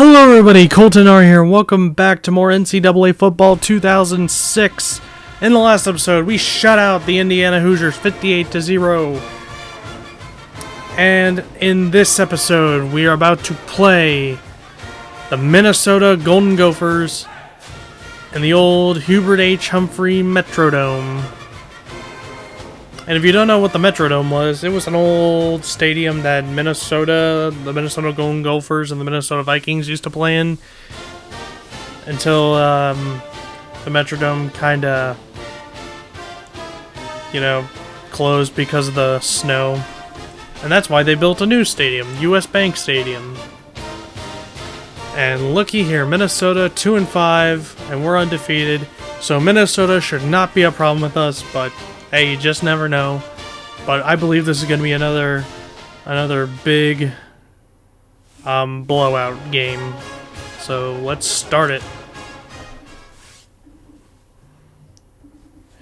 Hello everybody, Colton R here, and welcome back to more NCAA Football 2006. In the last episode, we shut out the Indiana Hoosiers 58-0. And in this episode, we are about to play the Minnesota Golden Gophers in the old Hubert H. Humphrey Metrodome. And if you don't know what the Metrodome was, it was an old stadium that the Minnesota Golden Gophers and the Minnesota Vikings used to play in until the Metrodome kind of, closed because of the snow. And that's why they built a new stadium, US Bank Stadium. And looky here, Minnesota 2-5, and we're undefeated. So Minnesota should not be a problem with us, but hey, you just never know. But I believe this is going to be another big blowout game. So let's start it.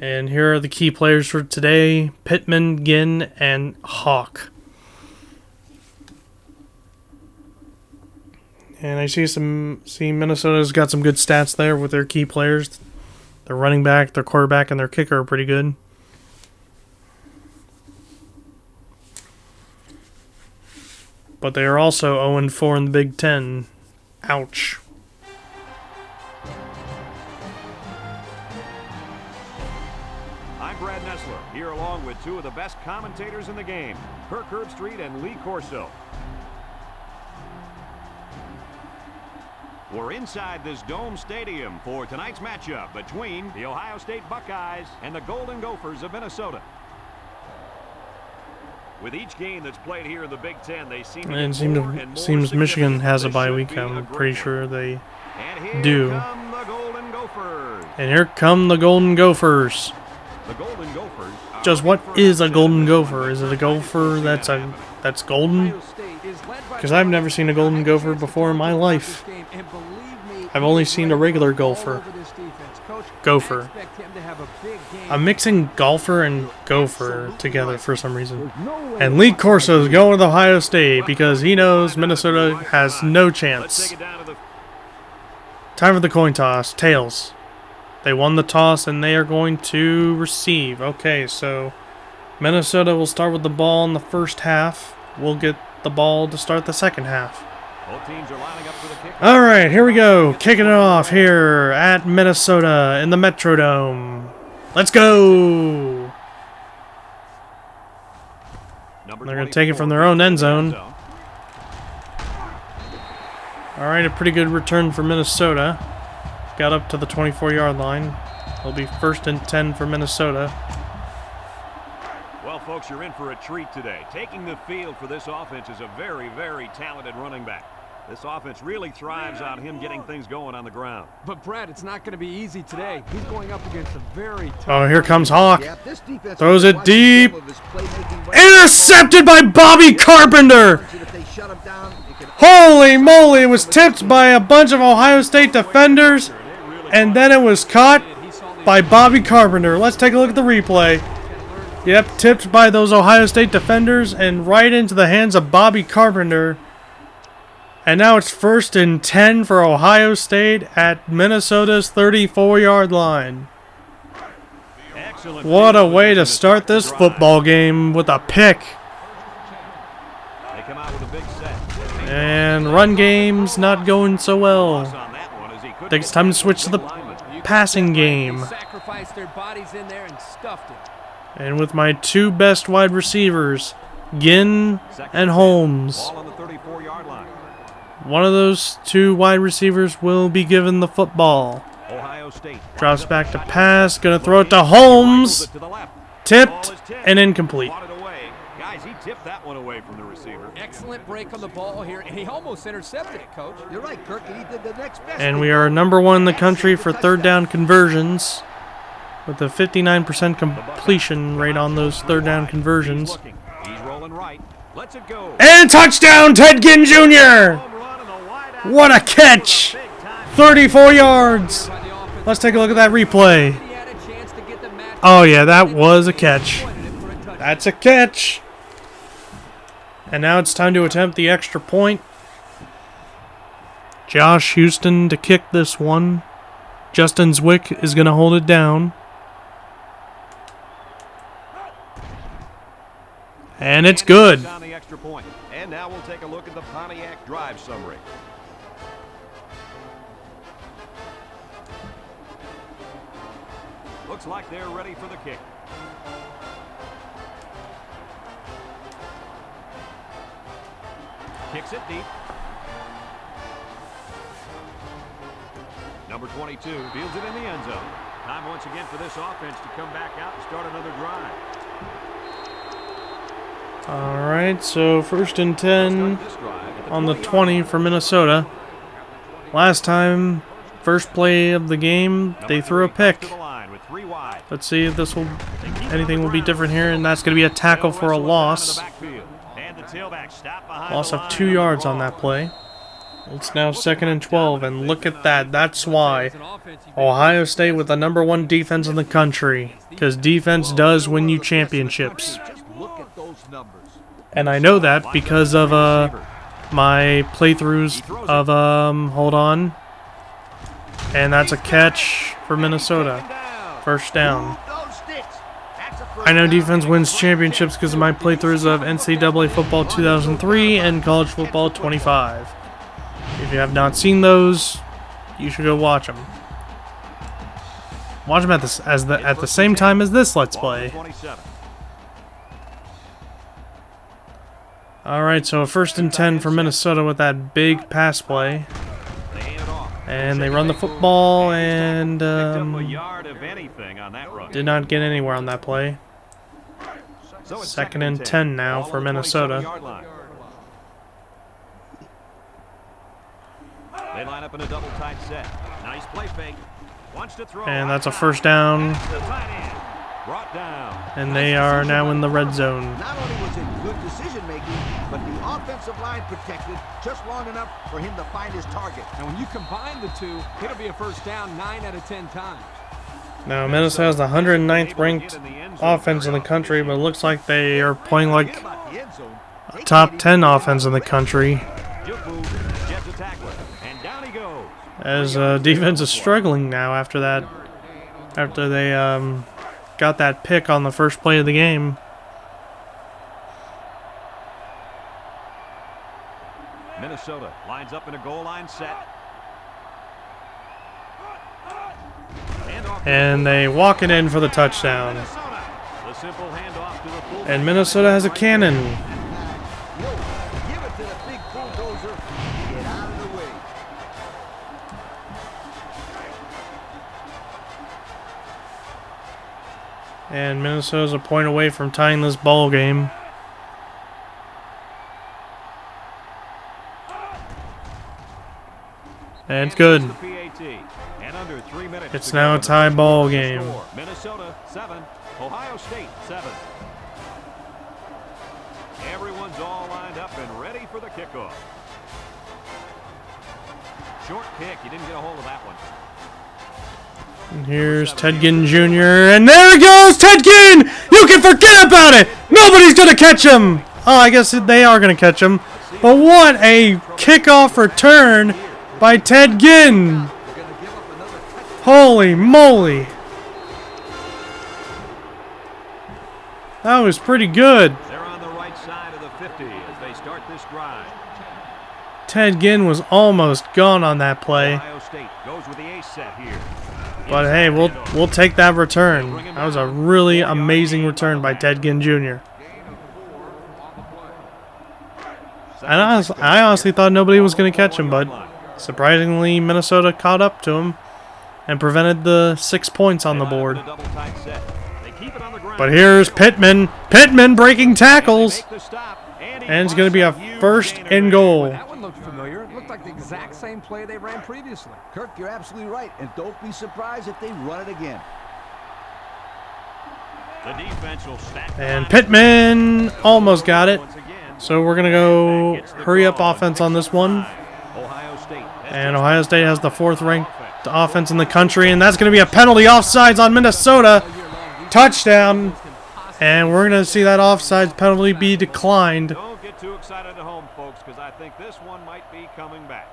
And here are the key players for today: Pittman, Ginn, and Hawk. And I see Minnesota's got some good stats there with their key players. Their running back, their quarterback, and their kicker are pretty good. But they are also 0-4 in the Big Ten. Ouch. I'm Brad Nessler, here along with two of the best commentators in the game, Kirk Herbstreit and Lee Corso. We're inside this Dome Stadium for tonight's matchup between the Ohio State Buckeyes and the Golden Gophers of Minnesota. With each game that's played here in the Big Ten, they seem to get more and more seems Michigan has a This bye should week. be a I'm great pretty one. sure they And here do. come the Golden Gophers. And here come the Golden Gophers. The Golden Gophers are Just what is a Golden Gopher? Is it a gopher that's golden? Because I've never seen a Golden Gopher before in my life. I've only seen a regular gopher. Gopher. I'm mixing golfer and gopher together for some reason. And Lee Corso is going to Ohio State because he knows Minnesota has no Let's chance. take it down to the Time for the coin toss. Tails. They won the toss and they are going to receive. Okay, so Minnesota will start with the ball in the first half. We'll get the ball to start the second half. both teams are lining up for the kick. All right, here we go. Kicking it off here at Minnesota in the Metrodome. Let's go. They're going to take it from their own end zone. All right, a pretty good return for Minnesota. Got up to the 24-yard line. It'll be 1st and 10 for Minnesota. Well, folks, you're in for a treat today. Taking the field for this offense is a very, very talented running back. This offense really thrives on him getting things going on the ground. But, Brad, it's not going to be easy today. He's going up against a very tough... Oh, here comes Hawk. Yeah, this defense Throws it deep. some of his playmaking right Intercepted by Bobby Carpenter. now. If they shut him down, it can- Holy moly, it was tipped by a bunch of Ohio State defenders, and then it was caught by Bobby Carpenter. Let's take a look at the replay. Yep, tipped by those Ohio State defenders and right into the hands of Bobby Carpenter. And now it's 1st and 10 for Ohio State at Minnesota's 34-yard line. Excellent. What a way to start this football game with a pick. They come out with a big set. And run game's not going so well. On that one as he couldn't I think it's get time to past switch to the lineman. passing game. They sacrificed their bodies in there and stuffed it. And with my two best wide receivers, Ginn and Holmes. Ball on the 34-yard line. One of those two wide receivers will be given the football. Ohio State Drops back to pass, gonna throw it to Holmes. to the left. Tipped and incomplete. Fought it away. Guys, he tipped that one away from the receiver. Excellent break on the ball here, and he almost intercepted it, Coach. You're right, Kirk. And he did the next best. And we are number 1 in the country for third down conversions, with a 59% completion rate on those third down conversions. Looking. He's rolling right. Lets it go. And touchdown, Ted Ginn Jr. Home run and a wide out. What a catch! 34 yards. By the offense, Let's take a look at that replay. he had a chance to get the match. Oh yeah, that was a catch. That's a catch. And now it's time to attempt the extra point. Josh Houston to kick this one. Justin Zwick is going to hold it down. And it's good. On the extra point. And now we'll take a look at the Pontiac drive summary. Looks like they're ready for the kick. Kicks it deep. Number 22 fields it in the end zone. Time once again for this offense to come back out and start another drive. All right, so 1st and 10 on the 20 for Minnesota. Last time, first play of the game, they threw a pick. Let's see if anything will be different here, and that's going to be a tackle for a loss. Loss of 2 yards on that play. It's now 2nd and 12, and look at that. That's why Ohio State with the #1 defense in the country, because defense does win you championships. And I know that because of my playthroughs of hold on, and that's a catch for Minnesota. First down. I know defense wins championships because of my playthroughs of NCAA football 2003 and college football 25. If you have not seen those, you should go watch them. Watch them at the same time as this Let's Play. Alright, so 1st and 10 for Minnesota with that big pass play. And they run the football and did not get anywhere on that play. 2nd and 10 now for Minnesota. They line up in a double tight set. Nice play fake. Wants to throw. And that's a first down. Brought down. And they are now in the red zone. Not only was it good decision making, but the offensive line protected just long enough for him to find his target. And when you combine the two, it'll be a first down 9 out of 10 times. Now Minnesota has the 109th ranked offense in the country, but it looks like they are playing like a top 10 offense in the country. As defense is struggling now after that, after they got that pick on the first play of the game. Minnesota lines up in a goal line set. And they walk it in for the touchdown. And Minnesota has a cannon. Give it to the big bulldozer. Get out of the way. And Minnesota's a point away from tying this ball game. And it's good. It's now a tie ball game. Minnesota 7, Ohio State 7. Everyone's all lined up and ready for the kickoff. Short kick. You didn't get a hold of that one. And here's Ted Ginn Jr. And there he goes, Ted Ginn! You can forget about it! Nobody's going to catch him! Oh, I guess they are going to catch him. But what a kickoff return by Ted Ginn! Holy moly! That was pretty good. They're on the right side of the 50 as they start this drive. Ted Ginn was almost gone on that play. Ohio State goes with the ace set here. But hey, we'll take that return. That was a really amazing return by Ted Ginn Jr. And I honestly thought nobody was going to catch him, but surprisingly, Minnesota caught up to him and prevented the 6 points on the board. But here's Pittman. Pittman breaking tackles. And it's going to be a 1st and goal. That one looked familiar. It looked like the exact same play they ran previously. Kirk, you're absolutely right. And don't be surprised if they run it again. The defense will stack. And Pittman almost got it. So we're going to go hurry up offense on this one. And Ohio State has the 4th ranked offense in the country. And that's going to be a penalty offsides on Minnesota. Touchdown. And we're going to see that offsides penalty be declined. Don't get too excited at home, folks, because I think this one might be coming back.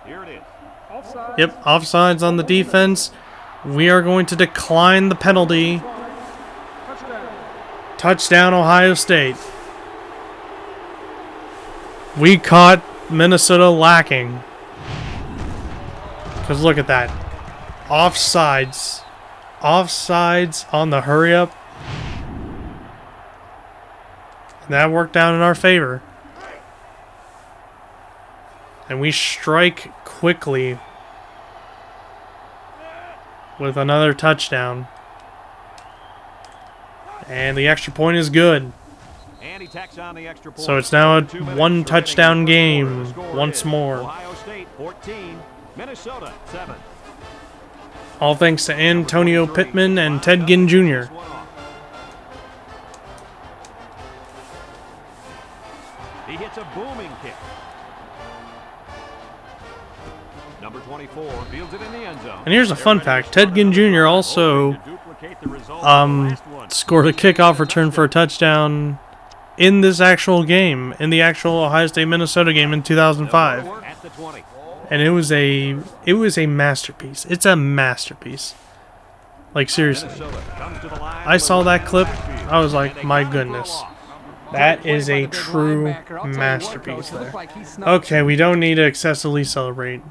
Here it is. Offside. Yep, offsides on the defense. We are going to decline the penalty. Touchdown. Touchdown, Ohio State. We caught Minnesota lacking. Because look at that. Offsides. Offsides on the hurry up. And that worked out in our favor. And we strike quickly with another touchdown. And the extra point is good. And he tacks on the extra point. So it's now a 2 minutes one touchdown remaining in the game first quarter. once Is more. Ohio State 14, Minnesota 7. All thanks to Antonio Pittman and Ted Ginn Jr. He hits a booming kick. Number 24 fields it in the end zone. And here's a fun fact. Ted Ginn Jr. also scored a kickoff return for a touchdown in this actual game, in the actual Ohio State-Minnesota game in 2005. At the 20. And it was a masterpiece. It's a masterpiece. Like, seriously. I saw that clip. I was like, my goodness. That is a true masterpiece there. Okay, we don't need to excessively celebrate.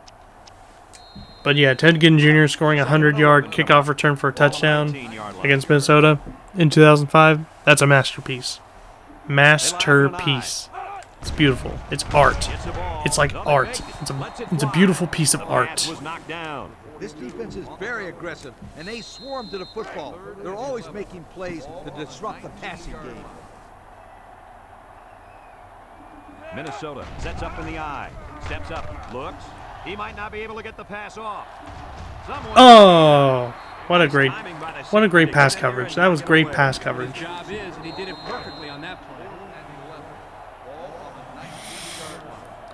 But yeah, Ted Ginn Jr. scoring a 100-yard kickoff return for a touchdown against Minnesota in 2005. That's a masterpiece. Masterpiece. It's beautiful. It's art. It's like art. It's a beautiful piece of art. This defense is very aggressive, and they swarm to the football. They're always making plays to disrupt the passing game. Minnesota sets up in the eye. Steps up. Looks. He might not be able to get the pass off. Oh, what a great pass coverage. That was great pass coverage. Job is, and he did it perfectly on that play.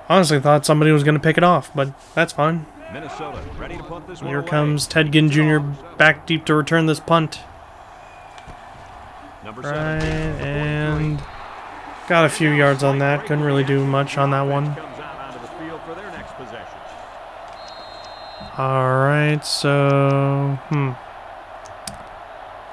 Honestly thought somebody was going to pick it off, but that's fine. Minnesota ready to punt this one Here away. comes Ted Ginn Jr. back deep to return this punt. Number Right, 17. and got a few yards on that. Couldn't really do much on that one. Comes out onto the field for their next possession. Alright, so...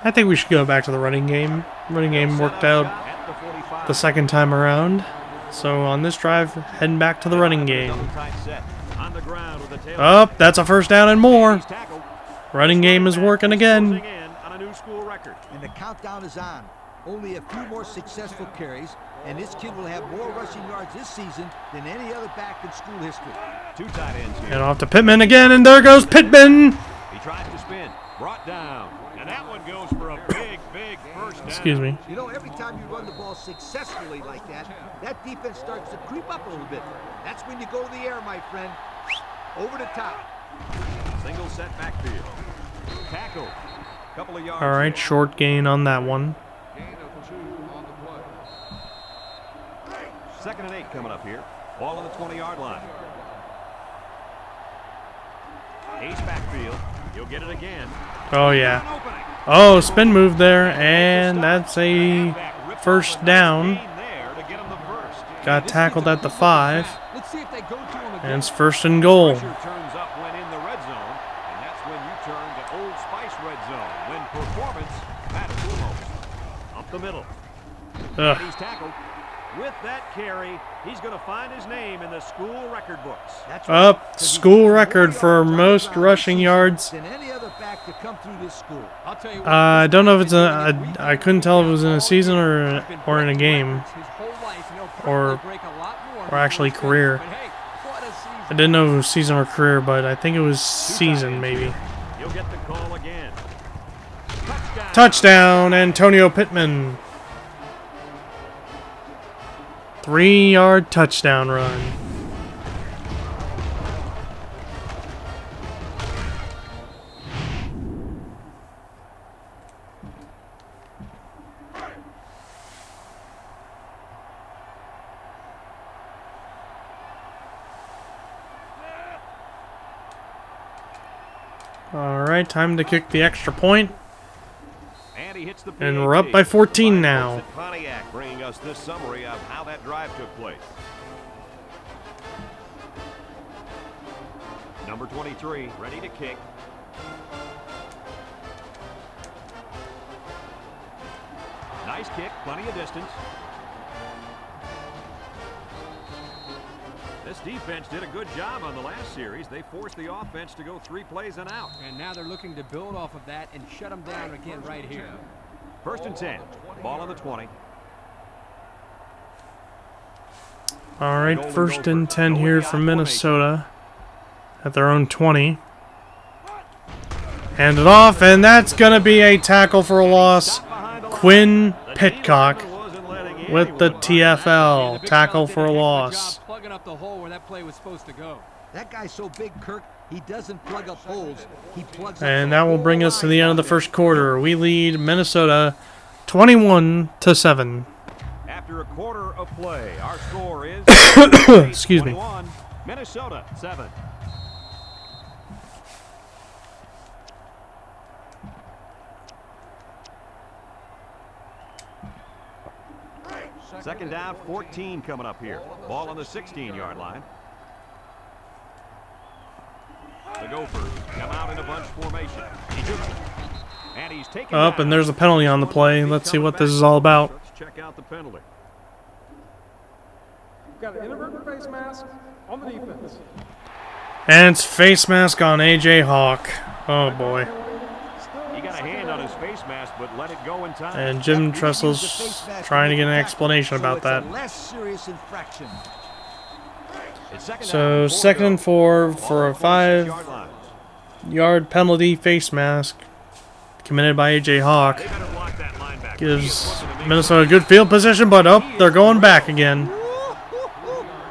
I think we should go back to the running game. Running game worked out At the 45. the second time around. So on this drive, heading back to the running game. Tight set. On the ground with the tail. Oh, that's a first down and more. He's tackled. Running game is working again. Closing in on a new school record. And the countdown is on. Only a few more successful carries, and this kid will have more rushing yards this season than any other back in school history. 2 tight ends here. And off to Pittman again, and there goes Pittman. He tries to spin. Brought down. And that one goes for a big first down. Excuse me. You know, every time you run the ball successfully like that, that defense starts to creep up a little bit. That's when you go to the air, my friend. Over the top. Single set backfield. Tackle. Couple of yards. All right, short gain on that one. Second and 8 coming up here. Ball on the 20-yard line. Ace backfield. You'll get it again. Oh, yeah. Oh, spin move there, and that's a first down. Got tackled at the 5, Let's see if they go to him again. and it's first and goal. Pressure turns up when in the red zone, and that's when you turn to Old Spice red zone, when performance matters the most. Up the middle. Ugh. He's tackled. With that carry, he's going to find his name in the school record books. That's Up, school record for most rushing yards. than any other back to come through this school. I'll tell you what, I don't know if it's I couldn't tell if it was in a season or in a game, his whole life, and he'll or- probably break a lot more or actually before it's career. done. But hey, what a season. I didn't know if it was season or career, but I think it was season maybe. You'll get the call again. Touchdown, Antonio Pittman. 3-yard touchdown run. All right, time to kick the extra point. And he hits the And we're up by 14 now. Pontiac bringing us this summary of how that drive took place. 23, ready to kick. Nice kick, plenty of distance. This defense did a good job on the last series. They forced the offense to go 3 plays and out. And now they're looking to build off of that and shut them down again right here. 1st and 10. Ball on the 20. All right, 1st and 10 here from Minnesota at their own 20. Hand it off, and that's going to be a tackle for a loss. Quinn Pitcock with the TFL. Tackle for a loss. Plugging up the hole where that play was supposed to go. That guy's so big, Kirk, he doesn't plug up holes. He plugs up And that will bring us to the end of the first quarter. We lead Minnesota 21-7. After a quarter of play, our score is Excuse me. 21, Minnesota 7. Second down, 14 coming up here. Ball on the 16-yard line. The Gophers come out in a bunch formation. And he's taken Up, and there's a penalty on the play. Let's see what this is all about. Let's check out the penalty. Got an inadvertent face mask on the defense. And it's face mask on A.J. Hawk. Oh, boy. He got a hand on his face mask, but let it go in time. And Jim Tressel's trying to get an explanation about that. Less serious infraction. So 2nd and 4 for a 5-yard penalty face mask committed by A.J. Hawk. Gives Minnesota a good field position, but they're going back again.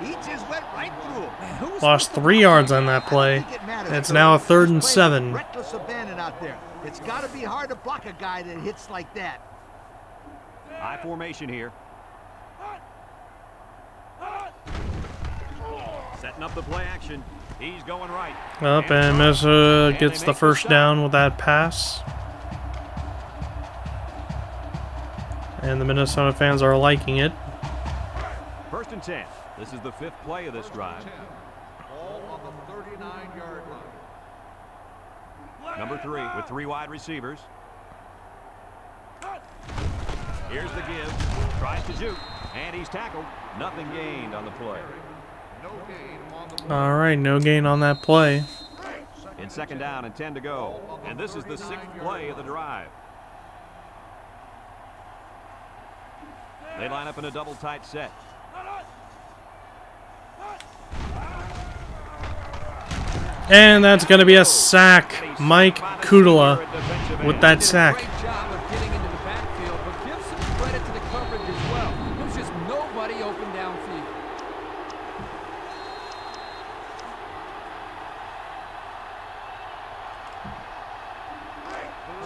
He just went right through him. Lost 3 yards on that play. It's now a 3rd and 7. Reckless abandon out there. It's got to be hard to block a guy that hits like that. High formation here. Setting up the play action. He's going right. Up, and Minnesota gets the first down with that pass. And the Minnesota fans are liking it. 1st and 10. This is the 5th play of this drive. Ball on the 39-yard line. Number 3 with 3 wide receivers. Here's the give. Tries to shoot. And he's tackled. Nothing gained on the play. All right, no gain on that play. In 2nd down and 10 to go. And this is the 6th play of the drive. They line up in a double tight set. And that's going to be a sack. Mike Kudala with that sack. Great job of getting into the backfield, but give some credit to the coverage as well. There's just nobody open downfield.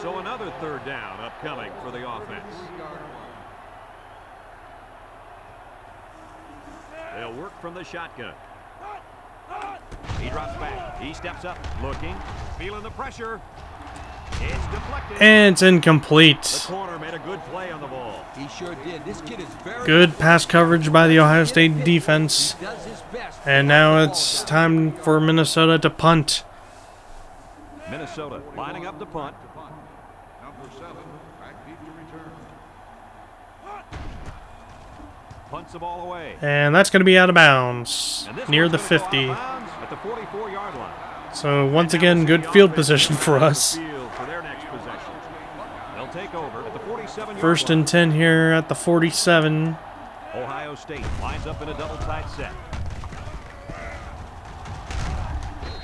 So another 3rd down upcoming for the offense. They'll work from the shotgun. He drops back. He steps up, looking, feeling the pressure. It's deflected. And it's incomplete. The corner made a good play on the ball. He sure did. This kid is very Good pass coverage by the Ohio State defense. He does his best. And now it's time for Minnesota to punt. Minnesota lining up to punt. Number 7, back deep to return. Punts the ball away. And that's going to be out of bounds And this near one's the gonna go out of 50. bounds at the 44-yard line. So once again, good field position for us. Field for their next possession. They'll take over at the 47-yard 1st and 10 here at the 47. Ohio State lines up in a double tight set.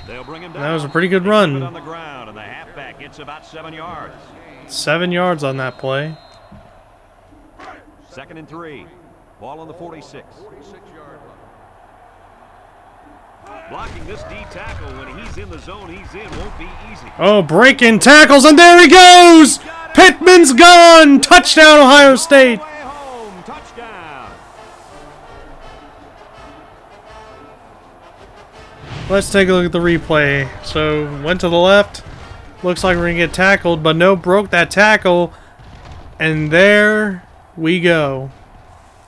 They'll bring him down. That was a pretty good They keep run. it on the ground, and the halfback gets about 7 yards. 7 yards on that play. 2nd and 3. Ball on the 46. Blocking this D tackle when he's in the zone he's in won't be easy. Oh, breaking tackles, and there he goes! Pittman's gone! Touchdown, Ohio State! All the way home. Touchdown. Let's take a look at the replay. So, went to the left. Looks like we're going to get tackled, but no, broke that tackle. And there we go.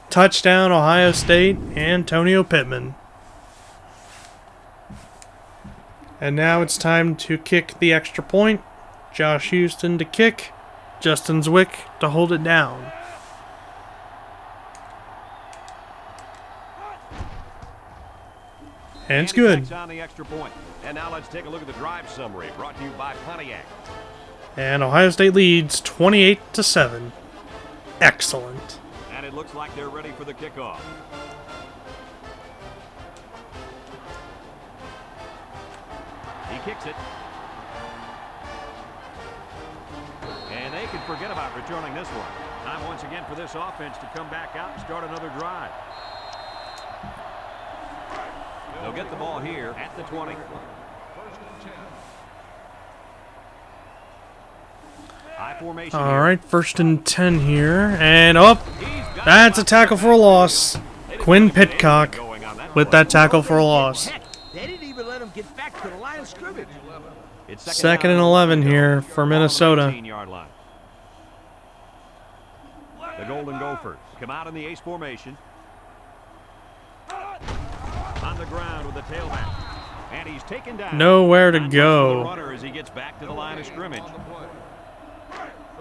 Touchdown, Ohio State, Antonio Pittman. And now it's time to kick the extra point. Josh Houston to kick. Justin Zwick to hold it down. And it's good. On the extra point. And now let's take a look at the drive summary brought to you by Pontiac. And Ohio State leads 28-7. Excellent. And it looks like they're ready for the kickoff. He kicks it. And they can forget about returning this one. Time once again for this offense to come back out and start another drive. They'll get the ball here at the 20. High formation. All right, 1st and 10 here. And that's a tackle for a loss. Quinn Pitcock with that tackle for a loss. They didn't even let him get back to the line of scrimmage. 2nd and 11 here for Minnesota. The Golden Gophers come out in the ace formation. On the ground with the tailback. And he's taken down. Nowhere to go. Runner as he gets back to the line of scrimmage.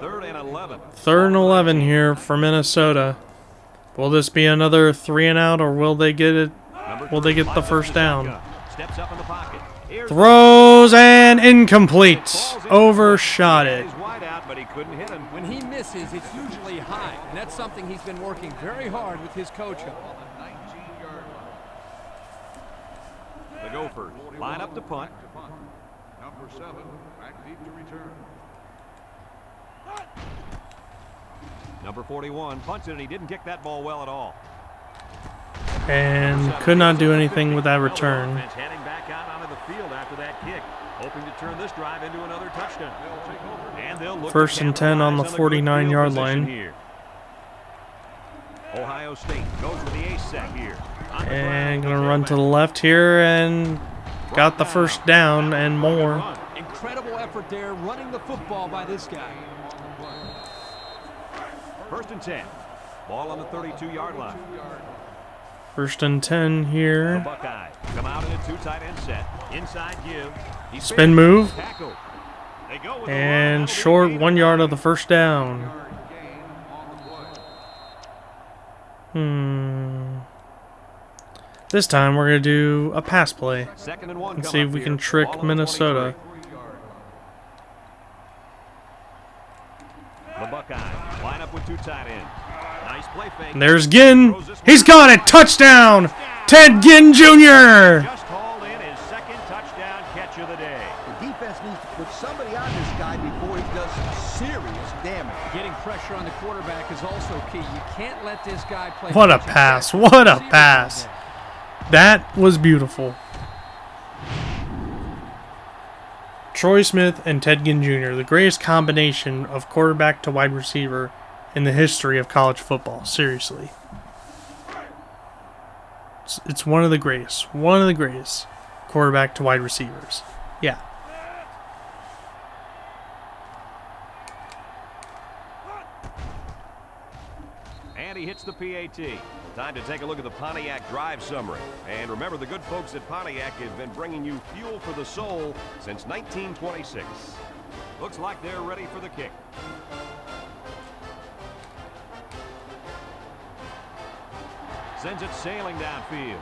3rd and 11. 3rd and 11 here for Minnesota. Will this be another 3 and out, or will they get it? Will they get the first down? Steps up in the pocket. Throws and incomplete. Overshot it. Wide out, but he couldn't hit him. When he misses, it's usually high, and that's something he's been working very hard with his coach on. The Gophers line up to punt. Number 7, back deep to return. Number 41 punts it, and he didn't kick that ball well at all. And could not do anything with that return. Heading back out onto the field after that kick, hoping to turn this drive into another touchdown. And they'll look 1st and 10 on the 49-yard line. Here. Ohio State goes with the ace set here. And gonna run to the left here and got the first down and more. Incredible effort there, running the football by this guy. 1st and 10. Ball on the 32-yard line. 1st and 10 The here. Buckeyes come out in a 2 tight end set. Inside give. He's Spin move. tackled. They go with the run. And short 1 yard of the first down. This time we're going to do a pass play. 2nd and 1. And see if we can trick Minnesota. The Buckeyes line up with 2 tight ends. Nice play fake. And there's Ginn. He's got it. Touchdown. Ted Ginn Jr. Just hauled in his 2nd touchdown catch of the day. The defense needs to put somebody on this guy before he does some serious damage. Getting pressure on the quarterback is also key. You can't let this guy play. What a pass. What a pass. That was beautiful. Troy Smith and Ted Ginn Jr., the greatest combination of quarterback to wide receiver in the history of college football. Seriously. It's one of the greatest. One of the greatest quarterback to wide receivers. Yeah. And he hits the PAT. Time to take a look at the Pontiac drive summary. And remember, the good folks at Pontiac have been bringing you fuel for the soul since 1926. Looks like they're ready for the kick. Sends it sailing downfield.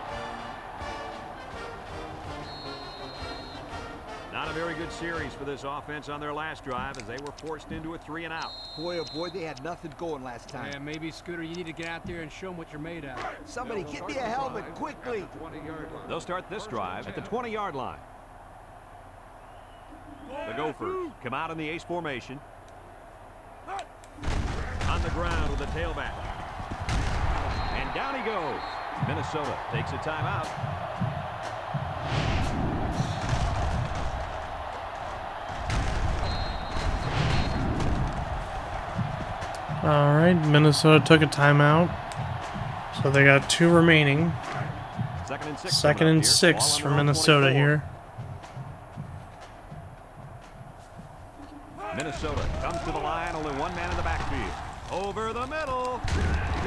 Not a very good series for this offense on their last drive as they were forced into a 3 and out. Boy, oh boy, they had nothing going last time. Yeah, maybe, Scooter, you need to get out there and show them what you're made of. Somebody get me a helmet quickly. They'll start this drive at the 20-yard line. The Gophers come out in the ace formation. On the ground with the tailback. And down he goes. Minnesota takes a timeout. All right, Minnesota took a timeout. So they got 2 remaining. 2nd and 6 for Minnesota here. Minnesota comes to the line, only 1 man in the backfield. Over the middle.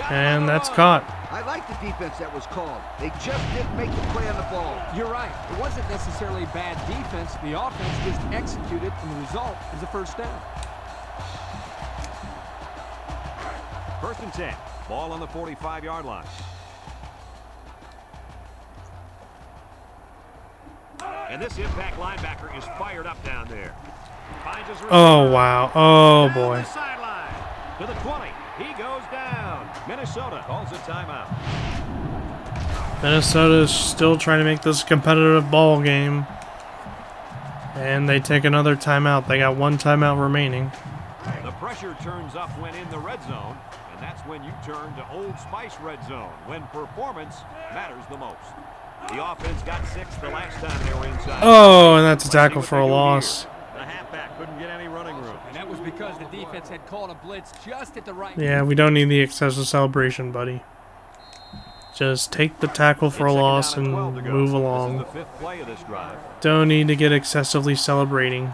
And that's caught. I like the defense that was called. They just didn't make the play on the ball. You're right. It wasn't necessarily bad defense. The offense just executed, and the result is a first down. 1st and 10. Ball on the 45-yard line. And this impact linebacker is fired up down there. Finds his Oh, wow. Oh, down boy. the sideline. To the 20. He goes down. Minnesota calls a timeout. Minnesota's still trying to make this a competitive ball game. And they take another timeout. They got one timeout remaining. The pressure turns up when in the red zone, and that's when you turn to Old Spice red zone, when performance matters the most. The offense got 6 the last time they were inside. Oh, and that's a tackle for a loss. The halfback couldn't get any running room. And that was because the defense had called a blitz just at the right Yeah, we don't need the excessive celebration, buddy. Just take the tackle for a loss and move along. This is the 5th play of this drive. Don't need to get excessively celebrating.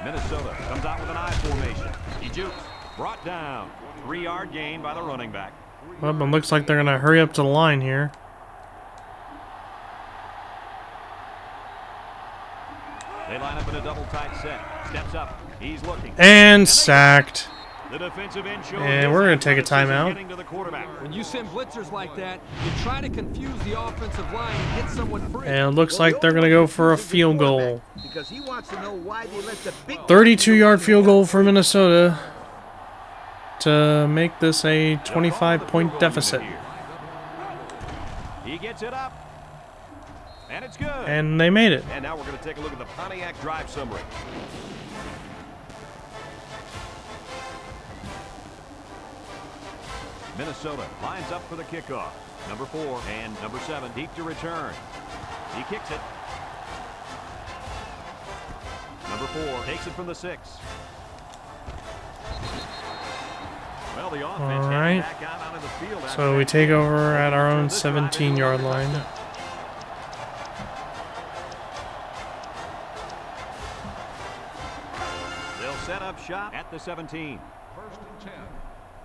Minnesota comes out with an I formation. He jukes. Brought down. 3-yard gain by the running back. Well, it looks like they're going to hurry up to the line here. They line up in a double tight set. Steps up. He's looking. And sacked. The defensive end shows And we're going to take a timeout. getting to the quarterback. When you send blitzers like that, you try to confuse the offensive line and get someone free. And it looks like they're going to go for a field goal. Because he wants to know why they let the big 32-yard field goal for Minnesota to make this a 25-point deficit. He gets it up. And it's good. And they made it. And now we're going to take a look at the Pontiac drive summary. Minnesota lines up for the kickoff. Number 4 and number 7 deep to return. He kicks it. Number 4 takes it from the 6. Well, the offense All right. back out onto the field. So we take over at our own 17-yard line. They'll set up shop at the 17. 1st and 10.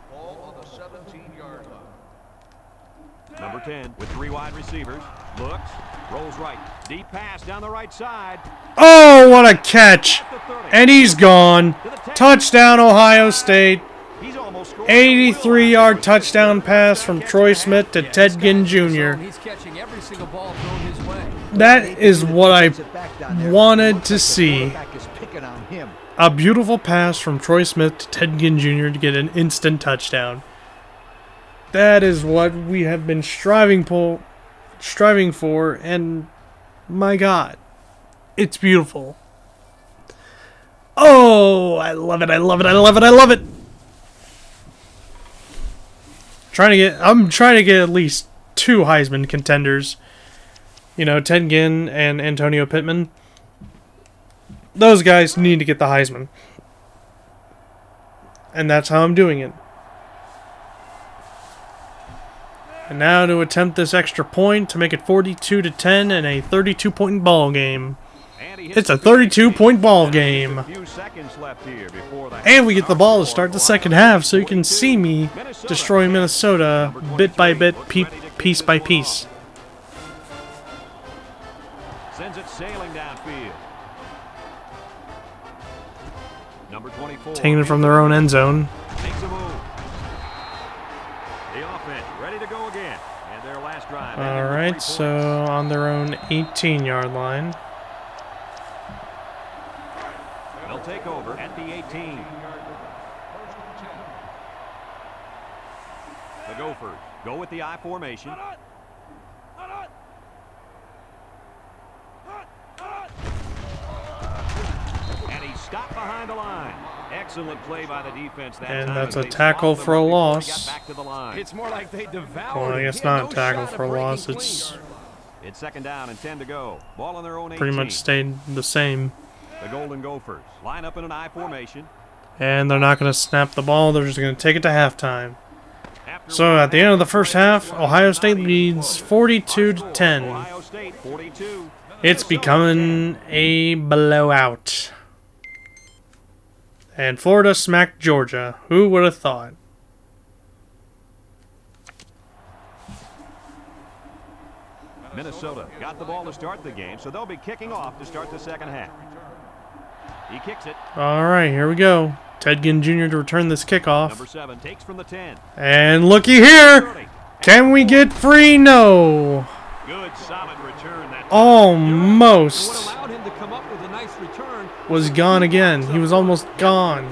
Ball on the 17-yard line. Number 10 with 3 wide receivers. Looks, rolls right. Deep pass down the right side. Oh, what a catch! And he's gone. Touchdown, Ohio State. He's almost scored. 83-yard touchdown pass from Troy Smith to Ted Ginn Jr. He's catching every single ball thrown his way. That is what I wanted to see. A beautiful pass from Troy Smith to Ted Ginn Jr. to get an instant touchdown. That is what we have been striving for, and my God, it's beautiful. Oh, I love it, I love it, I love it, I love it. I'm trying to get at least 2 Heisman contenders. You know, Ted Ginn and Antonio Pittman. Those guys need to get the Heisman. And that's how I'm doing it. And now to attempt this extra point to make it 42-10 and a 32-point ball game. It's a 32-point ball game. And we get the ball to start the second half, so you can see me destroy Minnesota bit by bit, piece by piece. Sends it sailing downfield. Number 24. Taking it from their own end zone. Makes a move. The offense ready to go again. And their last drive. Alright, so on their own 18-yard line. They'll take over at the 18. The Gophers go with the I formation. And he's stopped behind the line. Excellent play by the defense that And time that's as a they tackle stalled for a them before he loss. got back to the line. It's more like they devoured. Well, I him. guess He had not no a tackle shot for a of breaking loss. clean. It's 2nd down and 10 to go. Ball on their own 18. Pretty much stayed the same. The Golden Gophers line up in an I formation. And they're not going to snap the ball. They're just going to take it to halftime. After So at the end of the first half, Ohio State leads 42-10. Ohio State 42. It's becoming a blowout. And Florida smacked Georgia. Who would have thought? Minnesota got the ball to start the game, so they'll be kicking off to start the second half. He kicks it. All right, here we go. Ted Ginn Jr. to return this kickoff. Number 7 takes from the 10. And looky here. Can we get free? No. Good solid return. That Almost. What allowed him to come up with a nice return Was gone again. He was almost gone.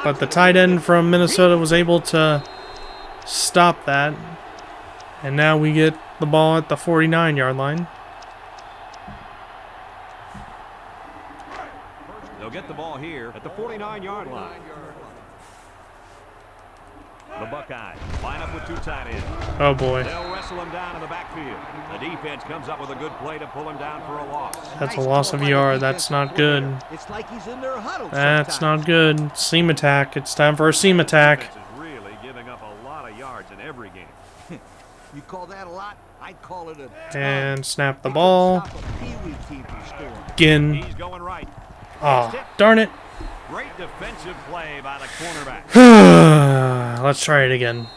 But the tight end from Minnesota was able to stop that. And now we get the ball at the 49-yard line. They'll get the ball here at the 49-yard line. The Buckeyes line up with 2 tight ends. Oh boy. They'll wrestle him down in the backfield. The defense comes up with a good play to pull him down for a loss. That's a loss of yard. That's not good. It's like he's in their huddle. That's not good. Seam attack. It's time for a seam attack. Defense is really giving up a lot of yards in every game. You call that a lot? I'd call it a ton. And snap the ball. Stop a Pee-wee team from scoring. Ginn. He's going right. Oh, darn it. Great defensive play by the cornerback. Let's try it again.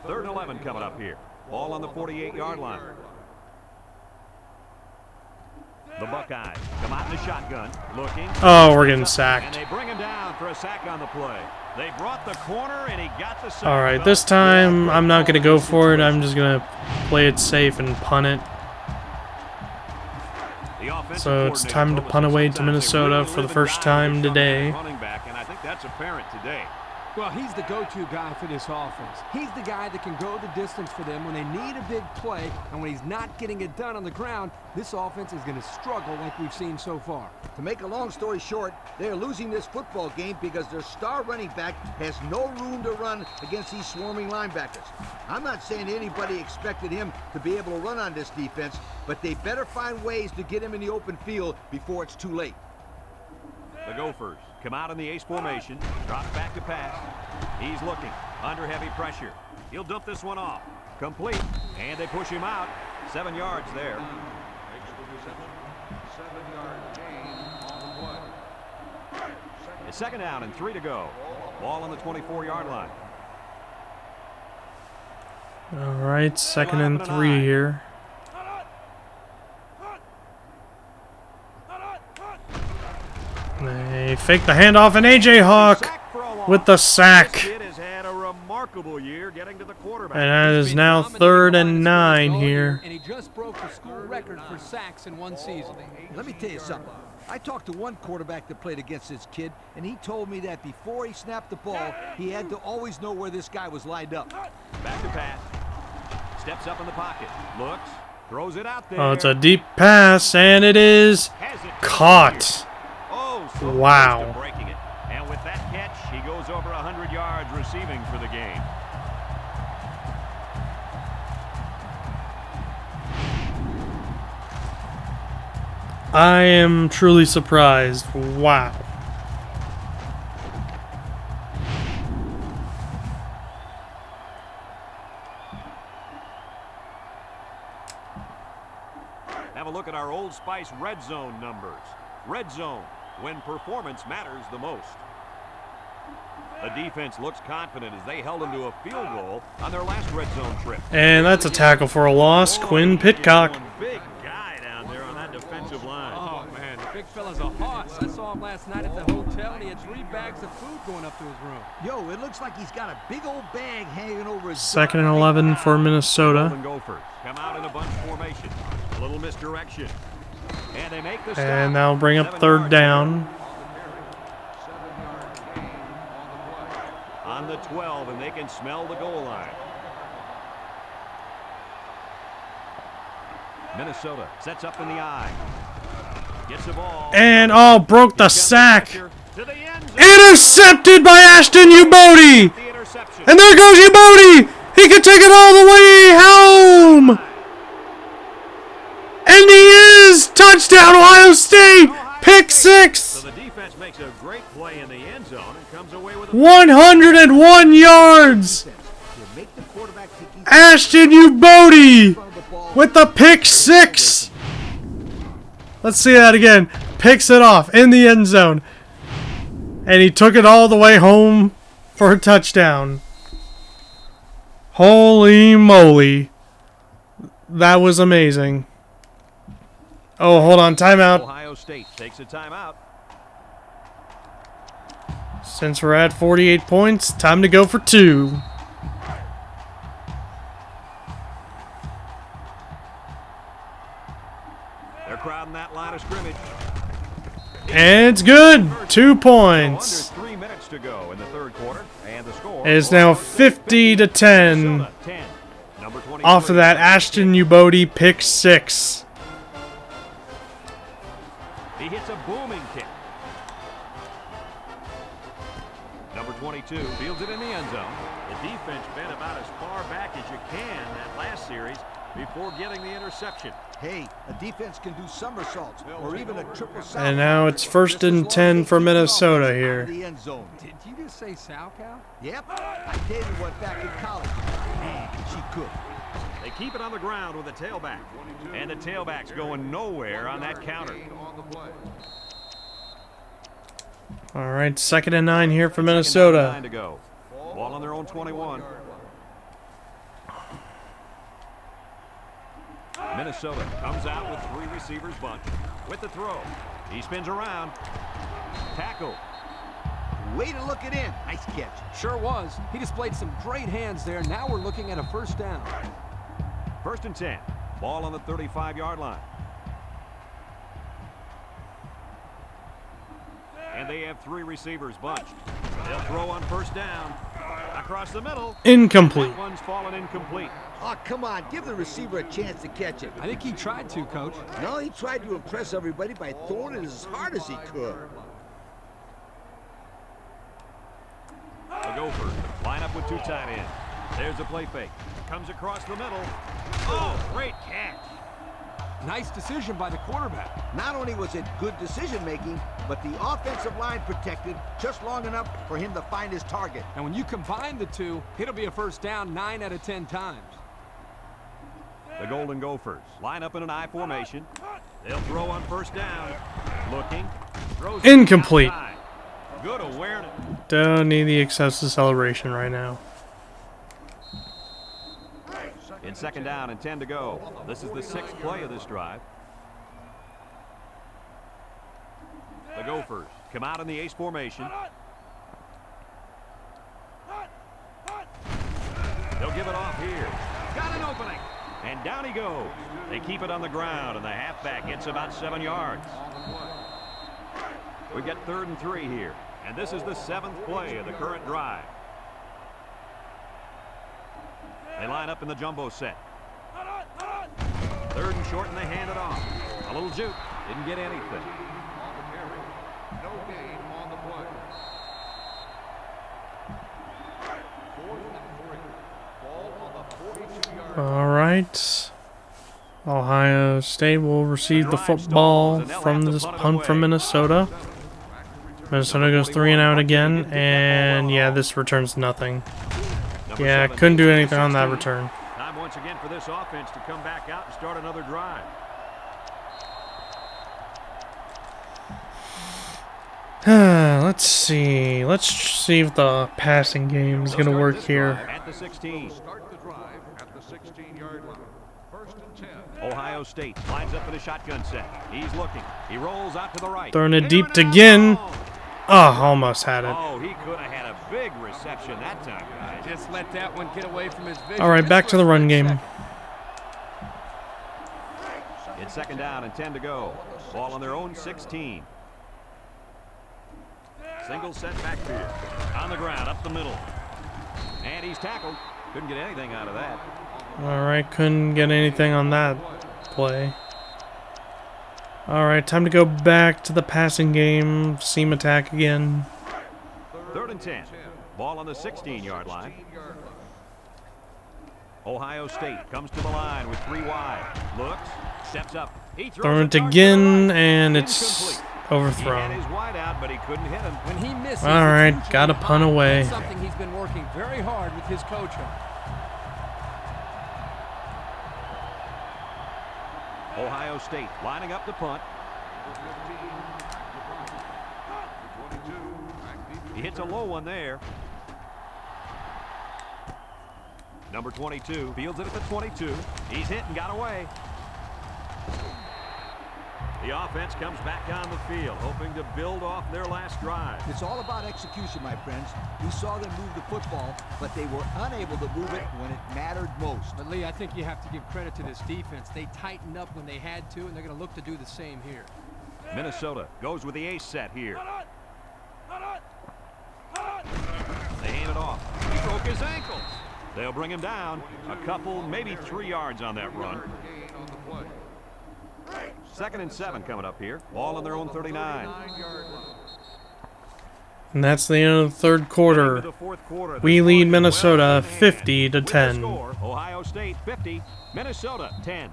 3rd and 11 coming up here. Ball on the 48-yard line. The Buckeyes come out in the shotgun, looking. Oh, we're getting And sacked. they bring him down for a sack on the play. They brought the corner, and he got the sack. All right, this time I'm not going to go for it. I'm just going to play it safe and punt it. So it's time to punt away to Minnesota for the first time today. And I think that's apparent today. Well, he's the go-to guy for this offense. He's the guy that can go the distance for them when they need a big play, and when he's not getting it done on the ground, this offense is going to struggle like we've seen so far. To make a long story short, they're losing this football game because their star running back has no room to run against these swarming linebackers. I'm not saying anybody expected him to be able to run on this defense, but they better find ways to get him in the open field before it's too late. The Gophers come out in the ace formation, drops back to pass. He's looking, under heavy pressure. He'll dump this one off. Complete, and they push him out. 7 yards there. Makes the reception. 7-yard gain on the play. It's 2nd down and 3 to go. Ball on the 24-yard line. All right, 2nd and 3 here. They fake the handoff, and A.J. Hawk with the sack. This kid has had a remarkable year getting to the quarterback. And that is now 3rd and 9 here. And he just broke the school record for sacks in one season. Let me tell you something. I talked to one quarterback that played against this kid, and he told me that before he snapped the ball, he had to always know where this guy was lined up. Back to pass. Steps up in the pocket. Looks. Throws it out there. Oh, it's a deep pass, and it is caught. Oh, so Wow. close to breaking it. And with that catch, he goes over 100 yards receiving for the game. I am truly surprised. Wow. Have a look at our Old Spice red zone numbers. Red zone, when performance matters the most. The defense looks confident as they held them to a field goal on their last red zone trip. And that's a tackle for a loss. Quinn Pitcock. Big guy down there on that defensive line. Oh, man, the big fella's a hoss. I saw him last night at the hotel, and he had 3 bags of food going up to his room. Yo, it looks like he's got a big old bag hanging over his 2nd and 11 for Minnesota. Golden Gophers come out in a bunch formation. A little misdirection. And they make the stop. And that'll bring up 3rd down. On the 12, and they can smell the goal line. Minnesota sets up in the eye. Gets the ball. And broke the sack. To the end zone. Intercepted by Ashton Ubodi. The interception. And there goes Ubodi. He can take it all the way home. And he is touchdown Ohio State. Pick 6. So the defense makes a great play in the end zone and comes away with a 101 yards. Ashton Ubodi with the pick 6. Let's see that again. Picks it off in the end zone. And he took it all the way home for a touchdown. Holy moly. That was amazing. Oh, hold on. Timeout. Ohio State takes a timeout. Since we're at 48 points, time to go for 2. They're crowding that line of scrimmage. And it's good. 2 points. Under 3 minutes to go in the third quarter, and the score It's now 50-10 Minnesota 10. Number 23. off of that Ashton Ubodi pick 6. He hits a booming kick. Number 22 fields it in the end zone. The defense been about as far back as you can that last series before getting the interception. Hey, a defense can do somersaults or even a triple sow. And now it's 1st and 10 for Minnesota here. The end zone. Did you just say sow cow? Yep. I tell you what, back in college, man, she could. They keep it on the ground with the tailback. And the tailback's going nowhere on that counter. On the play. All right, 2nd and 9 here for Minnesota. 9 to go. Ball on their own 21. Minnesota comes out with 3 receivers bunch. With the throw. He spins around. Tackle. Way to look it in. Nice catch. Sure was. He displayed some great hands there. Now we're looking at a first down. 1st and 10. Ball on the 35-yard line. And they have 3 receivers bunched. They'll throw on first down. Across the middle. Incomplete. That one's fallen incomplete. Oh, come on. Give the receiver a chance to catch it. I think he tried to, Coach. No, he tried to impress everybody by throwing it as hard as he could. The Gophers line up with 2 tight ends. There's a play fake. Comes across the middle. Oh, great catch. Nice decision by the quarterback. Not only was it good decision-making, but the offensive line protected just long enough for him to find his target. And when you combine the two, it'll be a first down 9 out of 10 times. The Golden Gophers line up in an I formation. They'll throw on first down. Looking. Throws Incomplete. outside. Good awareness. Don't need the excessive celebration right now. In 2nd down and 10 to go. This is the 6th play of this drive. The Gophers come out in the ace formation. They'll give it off here. Got an opening. And down he goes. They keep it on the ground, and the halfback gets about 7 yards. We've got 3rd and 3 here. And this is the 7th play of the current drive. They line up in the jumbo set. 3rd and short, and they hand it off. A little juke. Didn't get anything. On the carry. No gain on the play. 4th and 3. Ball on the 42-yard line. All right. Ohio State will receive the football from this punt from Minnesota. Minnesota goes 3 and out again, and yeah, this returns nothing. Yeah, couldn't do anything on that return. Time once again for this offense to come back out and start another drive. Let's see. Let's see if the passing game is going to work here. At the 16. Start the drive at the 16-yard line. 1st and 10. Ohio State lines up in a shotgun set. He's looking. He rolls out to the right. Throwing it Into deep an to end Ginn. zone. Oh, almost had it. Oh, he could have had a big reception that time, guys. Just let that one get away from his vision. All right, back to the run game. It's 2nd down and 10 to go. Ball on their own 16. Single set backfield. On the ground, up the middle. And he's tackled. Couldn't get anything out of that. All right, couldn't get anything on that play. All right, time to go back to the passing game. Seam attack again. 3rd and 10. Ball on the 16-yard line. Ohio State comes to the line with 3 wide. Looks, steps up. He throws Throwing it to a dart Ginn, the right. and it's Incomplete. He had overthrown. his wide out, but he couldn't hit him. When he misses, All right, it's usually got a punt away. That's something he's been working very hard with his coach on. Ohio State lining up to punt. Number 15, the 22, He hits a low one there. Number 22 fields it at the 22. He's hit and got away. The offense comes back on the field, hoping to build off their last drive. It's all about execution, my friends. We saw them move the football, but they were unable to move it when it mattered most. But Lee, I think you have to give credit to this defense. They tightened up when they had to, and they're going to look to do the same here. Minnesota goes with the ace set here. They hand it off. He broke his ankles. They'll bring him down a couple, maybe 3 yards on that run. 2nd and 7 coming up here. Ball on their own 39. And that's the end of the third quarter. We lead Minnesota 50-10. Ohio State 50, Minnesota 10.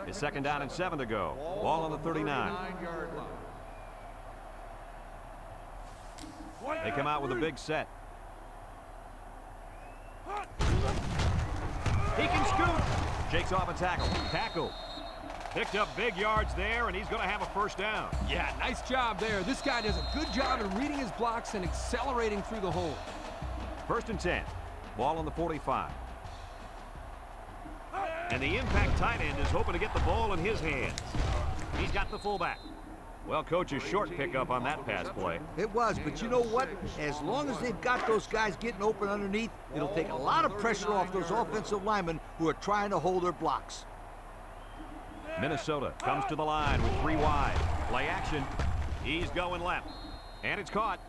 It's 2nd down and 7 to go. Ball on the 39. They come out with a big set. He can scoot. Shakes off a tackle. Tackle. Picked up big yards there, and he's going to have a first down. Yeah, nice job there. This guy does a good job in reading his blocks and accelerating through the hole. 1st and 10. Ball on the 45. And the impact tight end is hoping to get the ball in his hands. He's got the fullback. Well, coach, a short pickup on that pass play. It was, but you know what? As long as they've got those guys getting open underneath, it'll take a lot of pressure off those offensive linemen who are trying to hold their blocks. Minnesota comes to the line with 3 wide. Play action. He's going left. And it's caught.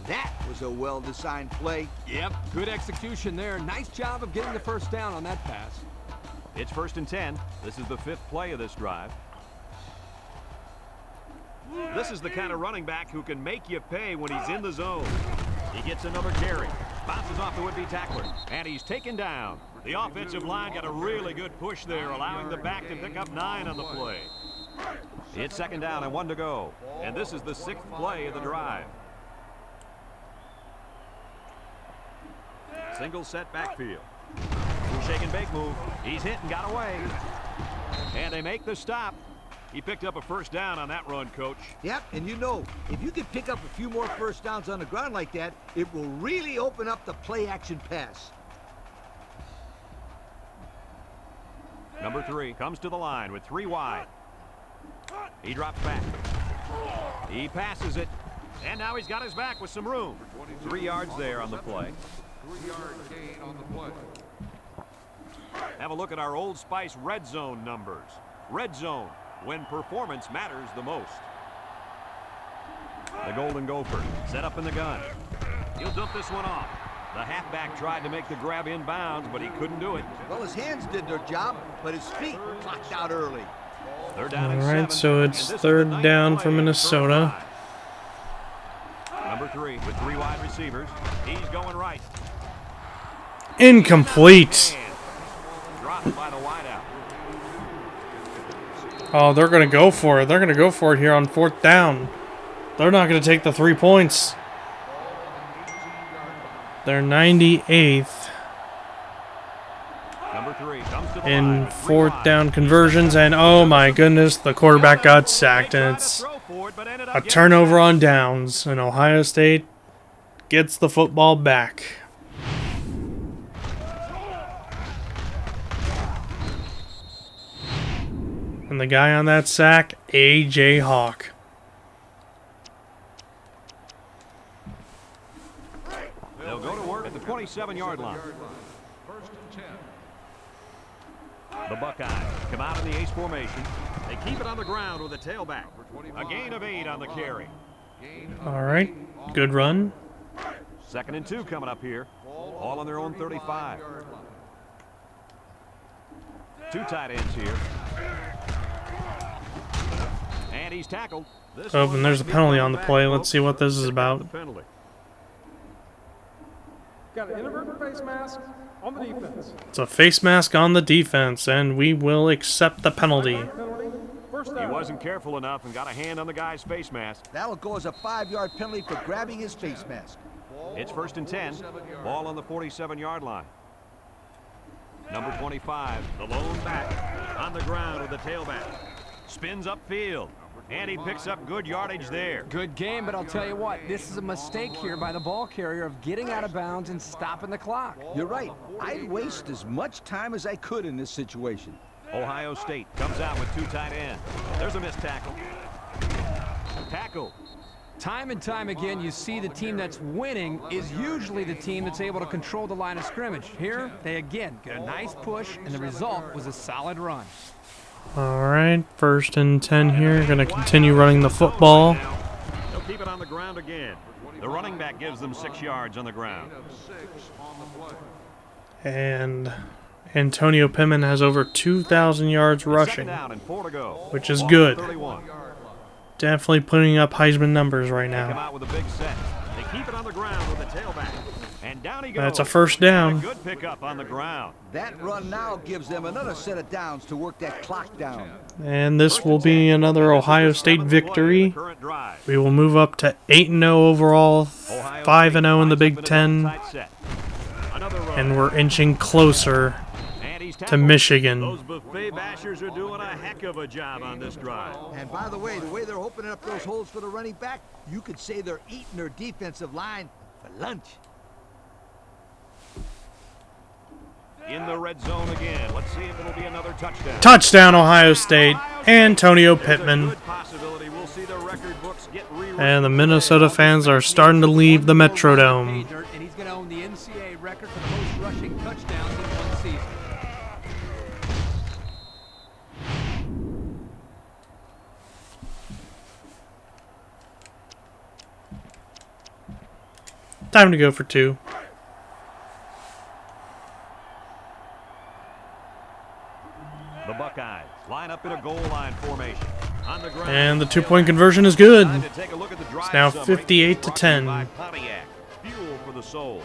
That was a well-designed play. Yep, good execution there. Nice job of getting the first down on that pass. It's 1st and 10. This is the 5th play of this drive. This is the kind of running back who can make you pay when he's in the zone. He gets another carry. Bounces off the would-be tackler. And he's taken down. The offensive line got a really good push there, allowing the back to pick up 9 on the play. It's 2nd down and 1 to go. And this is the 6th play of the drive. Single set backfield. Shake and bake move. He's hit and got away. And they make the stop. He picked up a first down on that run, Coach. Yep, and you know, if you can pick up a few more first downs on the ground like that, it will really open up the play-action pass. Number 3 comes to the line with 3 wide. He drops back. He passes it. And now he's got his back with some room. 3 yards there on the play. 3-yard gain on the play. Have a look at our Old Spice red zone numbers. Red zone, when performance matters the most. The Golden Gophers set up in the gun. He'll dump this one off. The halfback tried to make the grab inbounds, but he couldn't do it. Well, his hands did their job, but his feet clocked out early. 3rd down and All 7. right, so it's And this is the 3rd 9th down play for of the Minnesota. drive. Number 3 with 3 wide receivers. He's going right. Incomplete. Dropped by the wideout. Oh, they're going to go for it. They're going to go for it here on 4th down. They're not going to take the 3 points. They're 98th Number 3 comes to the in line with 3 4th wide. down conversions, and oh my goodness, the quarterback got sacked, and it's a turnover on downs, and Ohio State gets the football back. And the guy on that sack, A.J. Hawk. They'll go to work at the 27-yard line. 1st and 10. The Buckeyes come out in the ace formation. They keep it on the ground with a tailback. A gain of 8 on the carry. All right, good run. 2nd and 2 coming up here. All on their own 35. 2 tight ends here. And he's tackled. This Oh, one and there's a might be penalty coming on the back, play. folks. Let's see what this is Pick up about. the penalty. Got an inadvertent face mask on the defense. It's a face mask on the defense, and we will accept the penalty. Penalty. First He down. wasn't careful enough and got a hand on the guy's face mask. That'll go as a 5-yard penalty for grabbing his face mask. It's 1st and 10. Ball on the 47-yard line. Number 25, the lone back, on the ground with the tailback. Spins upfield. And he picks up good yardage there. Good game, but I'll tell you what, this is a mistake here by the ball carrier of getting out of bounds and stopping the clock. You're right. I'd waste as much time as I could in this situation. Ohio State comes out with 2 tight ends. There's a missed tackle. Tackle. Time and time again, you see the team that's winning is usually the team that's able to control the line of scrimmage. Here, they again get a nice push, and the result was a solid run. Alright, 1st and 10 here. Going to continue running the football. They'll keep it on the ground again. The running back gives them 6 yards on the ground. And Antonio Pittman has over 2,000 yards rushing, Down and 4 to go. which is good. 31. Definitely putting up Heisman numbers right Come now. out with a big set. They keep it on the ground with the tailback. And down he goes. That's a 1st down. A good pickup on the ground. That run now gives them another set of downs to work that clock down. And this will be another Ohio State victory. Current drive. We will move up to 8-0 overall, 5-0 in the Big Ten, Another run. and we're inching closer And he's to tackled. Michigan. Those buffet bashers are doing a heck of a job on this drive. And by the way they're opening up those holes for the running back, you could say they're eating their defensive line for lunch. In the red zone again. Let's see if it'll be another touchdown. Touchdown, Ohio State. Antonio Pittman. Good possibility we'll see the record books get rewritten. And the Minnesota fans are starting to leave the Metrodome. And he's going to own the NCAA record for most rushing touchdowns in one season. Time to go for 2. The Buckeyes line up in a goal line formation. On the ground. And the 2-point conversion is good. Time to take a look at the drive It's now summary. 58 to Brought to you 10. by Pontiac. Fuel for the soul.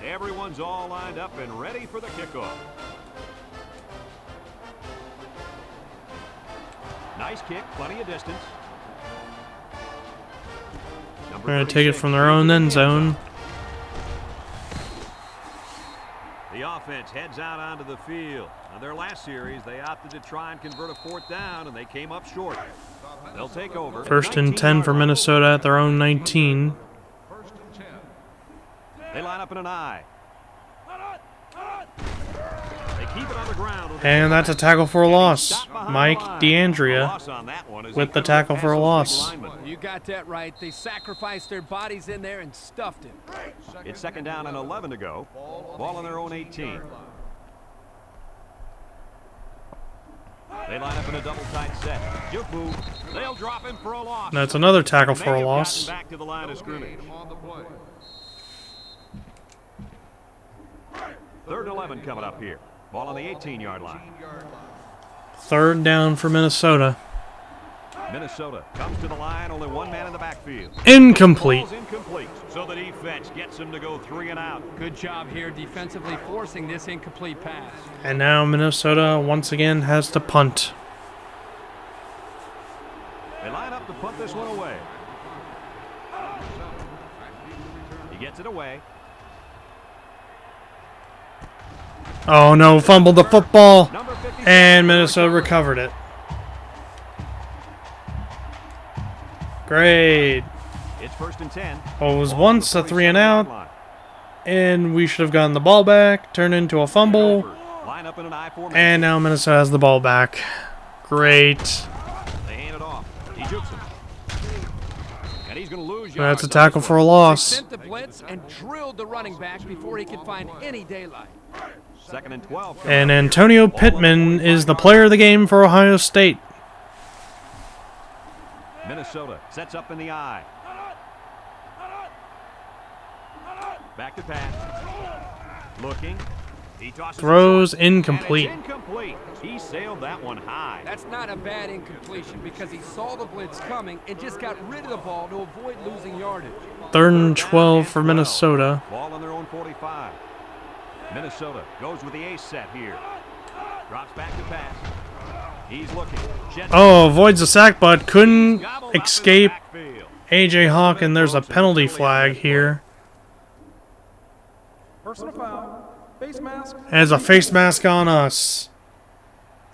Everyone's all lined up and ready for the kickoff. Nice kick, plenty of distance. They're going to take it from their own end zone. The offense heads out onto the field. On their last series, they opted to try and convert a 4th down, and they came up short. They'll take over. 1st and 10 for Minnesota at their own 19. They line up in an I. They keep it on the ground. And that's a tackle for a loss. Mike A DeAndrea loss on that one as with he the couldn't tackle pass for a those loss. big linemen. You got that right. They sacrificed their bodies in there and stuffed him. It's 2nd down and 11 to go. Ball on their own 18. They line up in a double tight set. Juke move. They'll drop him for a loss. That's another tackle They for a have loss. gotten back to the line of scrimmage. 3rd and 11 coming up here. Ball on the 18-yard line. 3rd down for Minnesota. Minnesota comes to the line, only one man in the backfield. Incomplete. Ball's incomplete, so the defense gets him to go 3 and out. Good job here defensively forcing this incomplete pass. And now Minnesota once again has to punt. They line up to punt this one away. He gets it away. Oh no, fumbled the football. Number 57. And Minnesota recovered it. Great. It's 1st and 10. Well, it was once a 3 and out, and we should have gotten the ball back, turned into a fumble, Line up in an I formation. and now Minnesota has the ball back. Great. They hand it off. He jukes him. And he's going to lose That's yards a on tackle this for a one. loss. Sent the blitz and drilled the running back before he could find any daylight. 2nd and 12. And Antonio Pittman is the player of the game for Ohio State. Minnesota sets up in the I. Back to pass. Looking. He tosses Throws it short. And incomplete. it's incomplete. He sailed that one high. That's not a bad incompletion because he saw the blitz coming and just got rid of the ball to avoid losing yardage. 3rd and 12 for Minnesota. Ball on their own 45. Minnesota goes with the ace set here. Drops back to pass. He's looking. Jets Oh, avoids the sack, but couldn't gobbled up in the escape backfield. A.J. Hawk, and there's a penalty flag here. Personal foul. Face mask. As a face mask on us.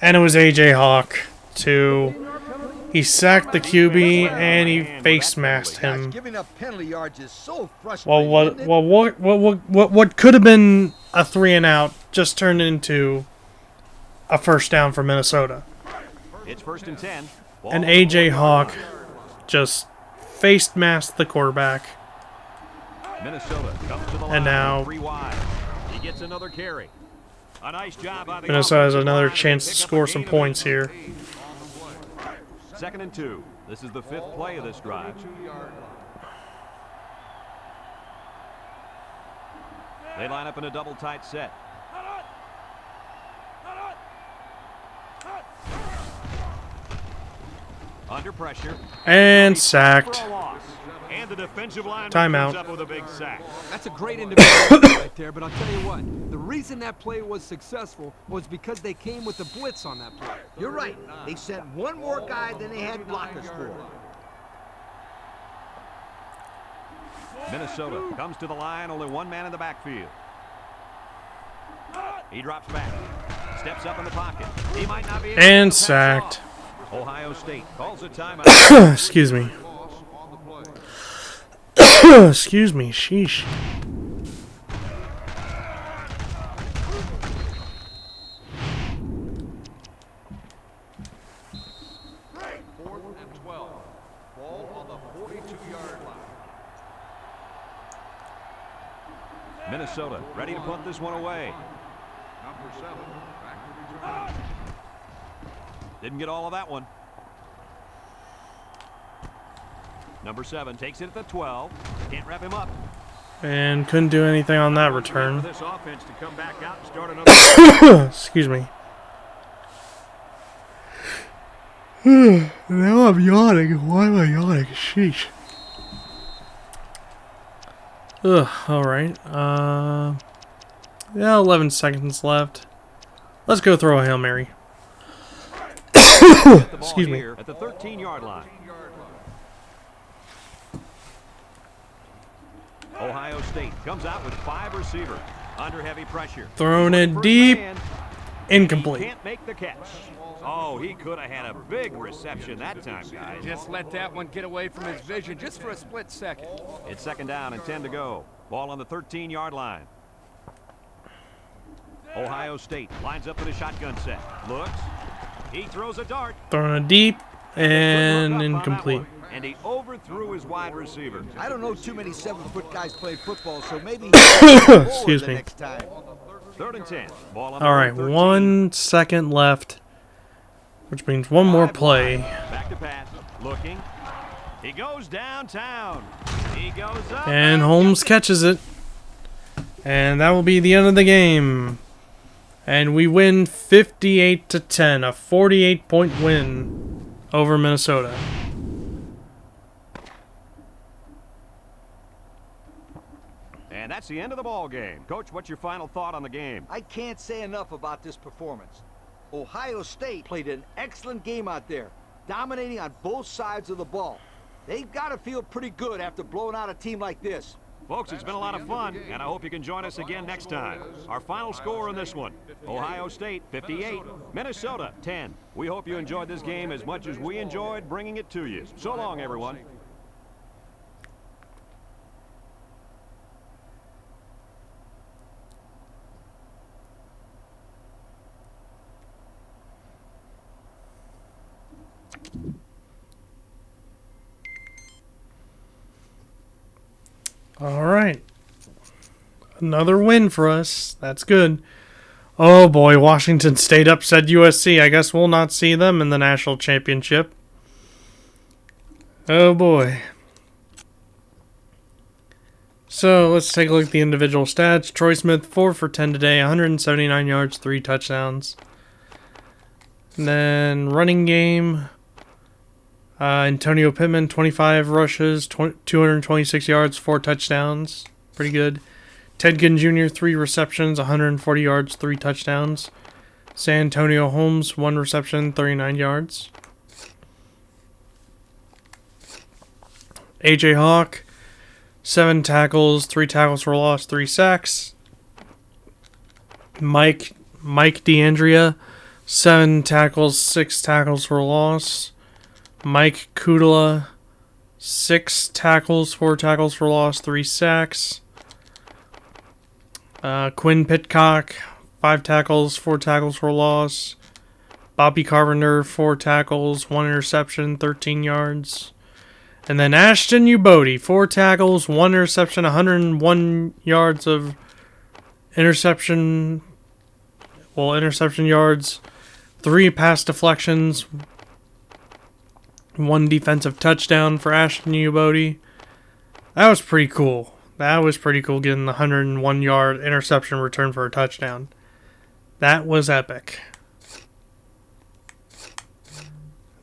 And it was A.J. Hawk, too. He sacked the QB and he face masked him. Giving up penalty yards is so frustrating. What could have been a 3-and-out just turned into a first down for Minnesota. It's 1st and 10. And A.J. Hawk just face masked the quarterback. Minnesota comes to the line. And now 3 wide. He gets another carry. A nice job by the Minnesota has offensive another line. chance They to pick up score a some gain of points 8. here. 2nd and 2. This is the 5th play of this drive. They line up in a double tight set. Under pressure. And sacked. For a loss. And the defensive line Timeout. comes up with a big sack. That's a great individual right there, but I'll tell you what. The reason that play was successful was because they came with the blitz on that play. You're right. They sent one more guy than they had blockers for. Minnesota comes to the line, only one man in the backfield. He drops back, steps up in the pocket. He might not be able And to pass sacked. off. Ohio State calls a timeout. Excuse me. Excuse me. Sheesh. Fourth and 12. Ball on the 42-yard line. Minnesota ready to punt this one away. Number 7. Back to return. Didn't get all of that one. Number 7 takes it at the 12. Can't wrap him up. And couldn't do anything on that For return. this offense to come back out and start another. Excuse me. Now I'm yawning. Why am I yawning? Sheesh. Ugh, alright. Yeah, 11 seconds left. Let's go throw a Hail Mary. Excuse me. At the 13-yard line. Ohio State comes out with 5 receivers under heavy pressure. Thrown it First deep. man, Incomplete. can't make the catch. Oh, he could have had a big reception that time, guys. Just let that one get away from his vision just for a split second. It's 2nd down and 10 to go. Ball on the 13-yard line. Ohio State lines up in a shotgun set. Looks. He throws a dart. Thrown it deep. And Good look up on that incomplete. one. And he overthrew his wide receiver. I don't know too many 7-foot guys play football, so maybe Excuse the me. next time. 3rd and 10. Ball on the Alright, 13. 1 second left. Which means one more play. Back to pass. Looking. He goes downtown. He goes up. And Holmes catches it. And that will be the end of the game. And we win 58-10, a 48-point win over Minnesota. And that's the end of the ball game. Coach, what's your final thought on the game? I can't say enough about this performance. Ohio State played an excellent game out there, dominating on both sides of the ball. They've got to feel pretty good after blowing out a team like this. Folks, it's been a lot of fun, and I hope you can join us again next time. Our final score in this one, Ohio State 58, Minnesota 10. We hope you enjoyed this game as much as we enjoyed bringing it to you. So long, everyone. All right. Another win for us. That's good. Oh boy, Washington State upset USC. I guess we'll not see them in the national championship. Oh boy. So let's take a look at the individual stats. Troy Smith, 4 for 10 today, 179 yards, 3 touchdowns. And then running game. Antonio Pittman, 25 rushes, 226 yards, 4 touchdowns. Pretty good. Ted Ginn Jr., 3 receptions, 140 yards, 3 touchdowns. San Antonio Holmes, 1 reception, 39 yards. A.J. Hawk, 7 tackles, 3 tackles for loss, 3 sacks. Mike D'Andrea, 7 tackles, 6 tackles for loss. Mike Kudla, 6 tackles, 4 tackles for loss, 3 sacks. Quinn Pitcock, 5 tackles, 4 tackles for loss. Bobby Carpenter, 4 tackles, 1 interception, 13 yards. And then Ashton Ubodi, 4 tackles, 1 interception, 101 yards of interception yards, 3 pass deflections, 1 defensive touchdown for Ashton Ubodi. That was pretty cool. That was pretty cool, getting the 101-yard interception return for a touchdown. That was epic.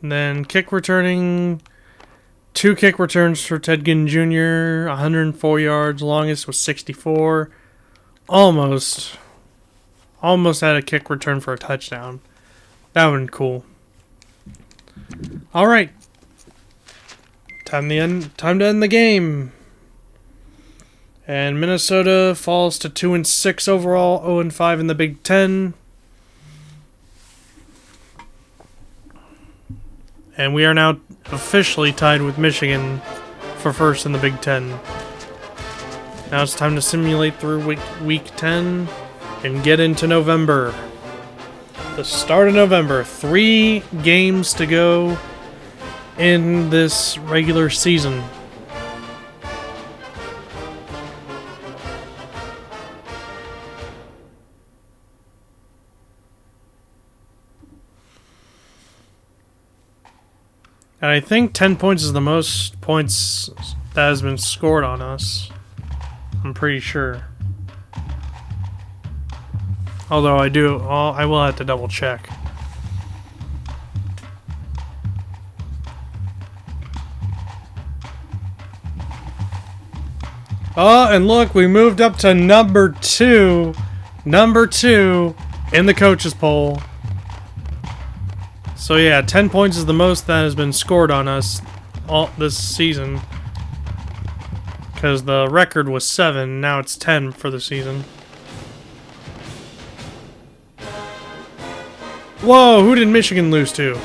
And then kick returning, 2 kick returns for Ted Ginn Jr., 104 yards, longest was 64. Almost had a kick return for a touchdown. That would have been cool. Alright. Time to end the game. And Minnesota falls to 2-6 overall, 0-5 in the Big Ten. And we are now officially tied with Michigan for first in the Big Ten. Now it's time to simulate through week 10 and get into November. The start of November. 3 games to go in this regular season. And I think 10 points is the most points that has been scored on us. I'm pretty sure. Although I will have to double check. Oh, and look, we moved up to number 2. Number 2 in the coaches poll. So yeah, 10 points is the most that has been scored on us all this season. Because the record was 7, now it's 10 for the season. Whoa, who did Michigan lose to?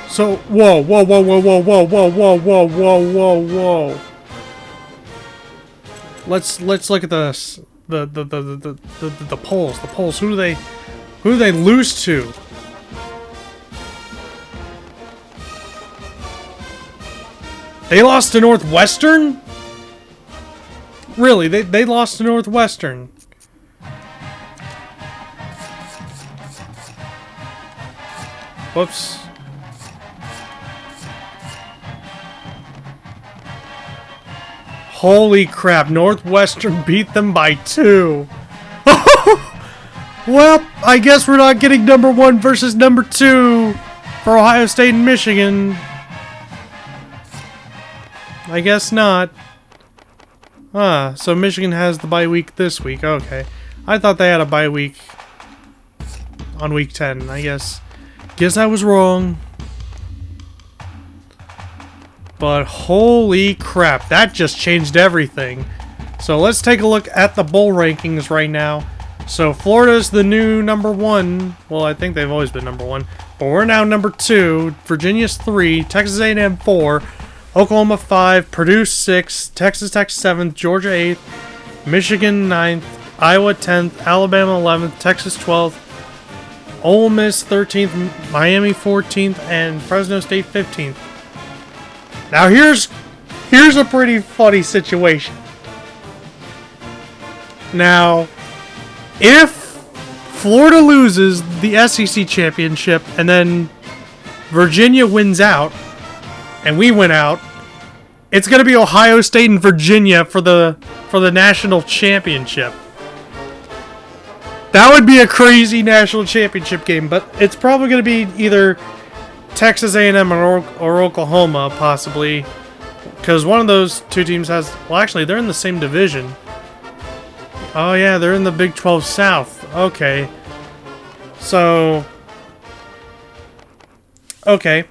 So, whoa. Let's look at the polls. The polls. Who do they lose to? They lost to Northwestern? Really? They lost to Northwestern. Whoops. Holy crap, Northwestern beat them by 2. Well, I guess we're not getting number 1 versus number 2 for Ohio State and Michigan. I guess not. So Michigan has the bye week this week. Okay. I thought they had a bye week on week 10. I guess I was wrong. But holy crap, that just changed everything. So let's take a look at the bowl rankings right now. So Florida's the new number 1. Well, I think they've always been number 1. But we're now number 2. Virginia's 3. Texas A&M 4. Oklahoma 5, Purdue 6, Texas Tech 7th, Georgia 8th, Michigan 9th, Iowa 10th, Alabama 11th, Texas 12th, Ole Miss 13th, Miami 14th, and Fresno State 15th. Now here's a pretty funny situation. Now, if Florida loses the SEC championship and then Virginia wins out, and we went out, it's going to be Ohio State and Virginia for the national championship. That would be a crazy national championship game, but it's probably going to be either Texas A&M or Oklahoma, possibly, because one of those 2 teams has... Well, actually, they're in the same division. Oh, yeah, they're in the Big 12 South. Okay. So... Okay.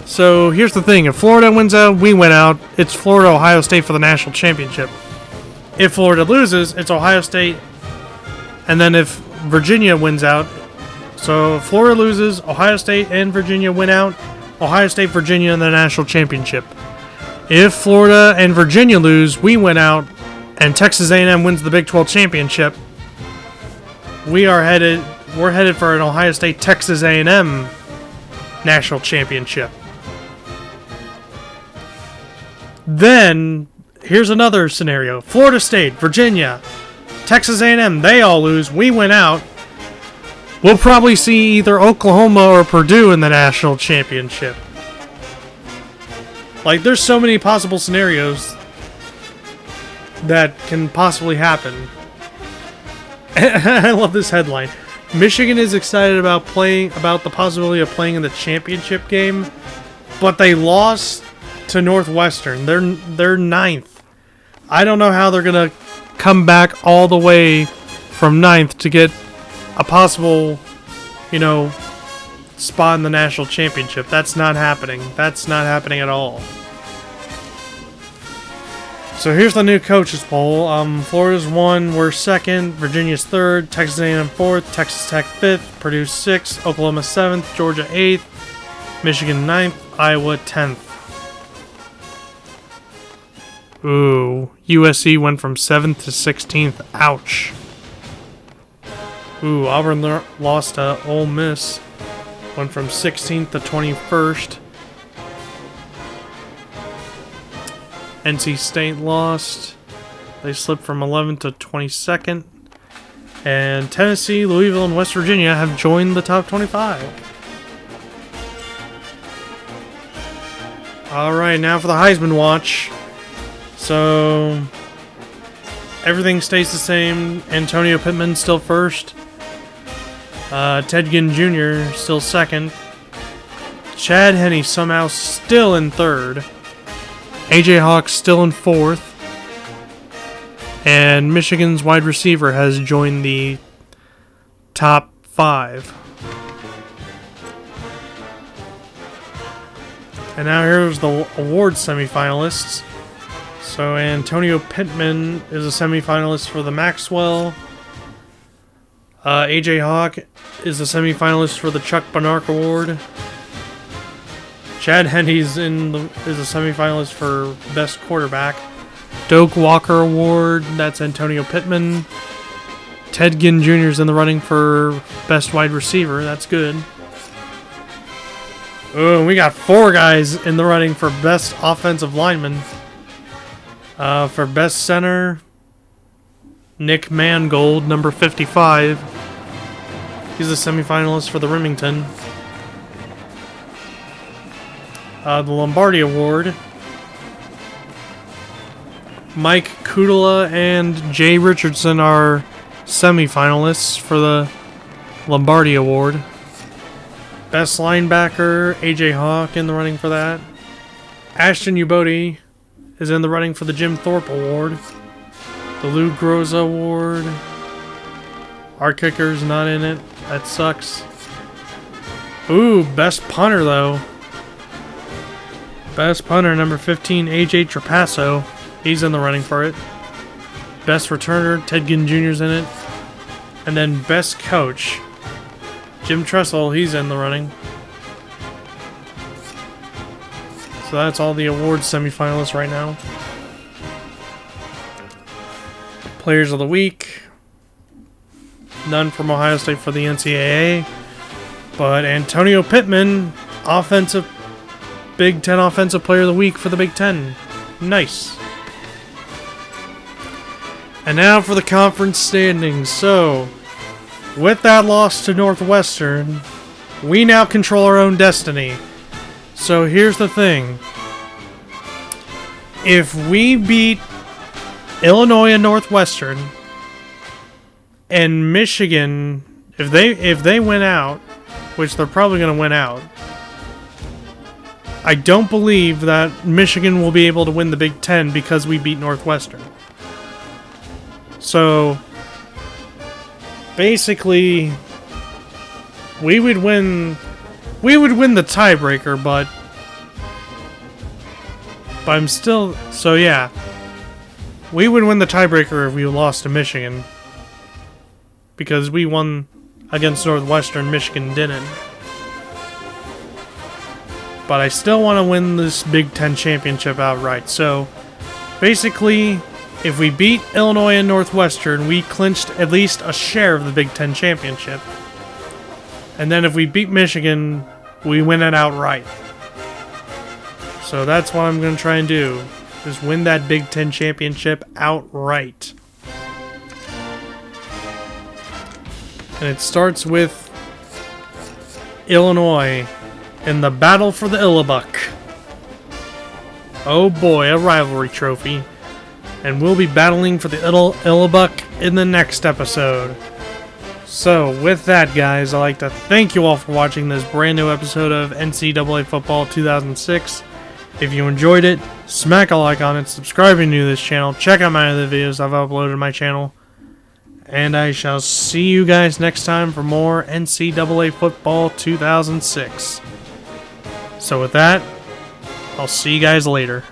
So, here's the thing. If Florida wins out, we win out. It's Florida-Ohio State for the national championship. If Florida loses, it's Ohio State. And then if Virginia wins out. So Florida loses, Ohio State and Virginia win out. Ohio State, Virginia in the national championship. If Florida and Virginia lose, we win out, and Texas A&M wins the Big 12 championship. We're headed for an Ohio State Texas A&M national championship. Then here's another scenario: Florida State, Virginia, Texas A&M, they all lose, we win out. We'll probably see either Oklahoma or Purdue in the national championship. Like, there's so many possible scenarios that can possibly happen. I love this headline. Michigan is excited about the possibility of playing in the championship game, but they lost to Northwestern. They're ninth. I don't know how they're gonna come back all the way from ninth to get a possible, spot in the national championship. That's not happening. That's not happening at all. So here's the new coaches poll. Florida's 1, we're 2nd, Virginia's 3rd, Texas A&M 4th, Texas Tech 5th, Purdue 6th, Oklahoma 7th, Georgia 8th, Michigan 9th, Iowa 10th. Ooh, USC went from 7th to 16th. Ouch. Ooh, Auburn lost to Ole Miss. Went from 16th to 21st. NC State lost. They slipped from 11th to 22nd. And Tennessee, Louisville, and West Virginia have joined the top 25. Alright, now for the Heisman Watch. So, everything stays the same. Antonio Pittman still first. Ted Ginn Jr. still second. Chad Henne somehow still in third. AJ Hawk still in fourth. And Michigan's wide receiver has joined the top 5. And now here's the awards semifinalists. So Antonio Pittman is a semifinalist for the Maxwell. AJ Hawk is a semifinalist for the Chuck Barnard Award. Chad Henne is a semifinalist for Best Quarterback. Doak Walker Award, that's Antonio Pittman. Ted Ginn Jr. is in the running for Best Wide Receiver, that's good. Oh, we got 4 guys in the running for Best Offensive Lineman. For Best Center, Nick Mangold, number 55. He's a semifinalist for the Remington. The Lombardi Award, Mike Kudala and Jay Richardson are semifinalists for the Lombardi Award. Best Linebacker, AJ Hawk in the running for that. Ashton Ubodi is in the running for the Jim Thorpe Award. The Lou Groza Award. Our kicker's not in it. That sucks. Ooh, Best Punter, though. Best Punter, number 15, AJ Trapasso. He's in the running for it. Best Returner, Ted Ginn Jr.'s in it. And then Best Coach, Jim Tressel, he's in the running. So that's all the awards semifinalists right now. Players of the Week. None from Ohio State for the NCAA. But Antonio Pittman, Big Ten Offensive Player of the Week for the Big Ten. Nice. And now for the conference standings. So, with that loss to Northwestern, we now control our own destiny. So here's the thing. If we beat Illinois and Northwestern, and Michigan, if they win out, which they're probably going to win out, I don't believe that Michigan will be able to win the Big Ten because we beat Northwestern. So, basically, we would win the tiebreaker, but I'm still, so yeah, we would win the tiebreaker if we lost to Michigan, because we won against Northwestern, Michigan didn't. But I still want to win this Big Ten championship outright. So, basically, if we beat Illinois and Northwestern, we clinched at least a share of the Big Ten championship. And then if we beat Michigan, we win it outright. So that's what I'm going to try and do, is win that Big Ten championship outright. And it starts with Illinois in the battle for the Illabuck. Oh boy, a rivalry trophy. And we'll be battling for the Illabuck in the next episode. So, with that, guys, I'd like to thank you all for watching this brand new episode of NCAA Football 2006. If you enjoyed it, smack a like on it, subscribe if you're new to this channel, check out my other videos I've uploaded to my channel. And I shall see you guys next time for more NCAA Football 2006. So with that, I'll see you guys later.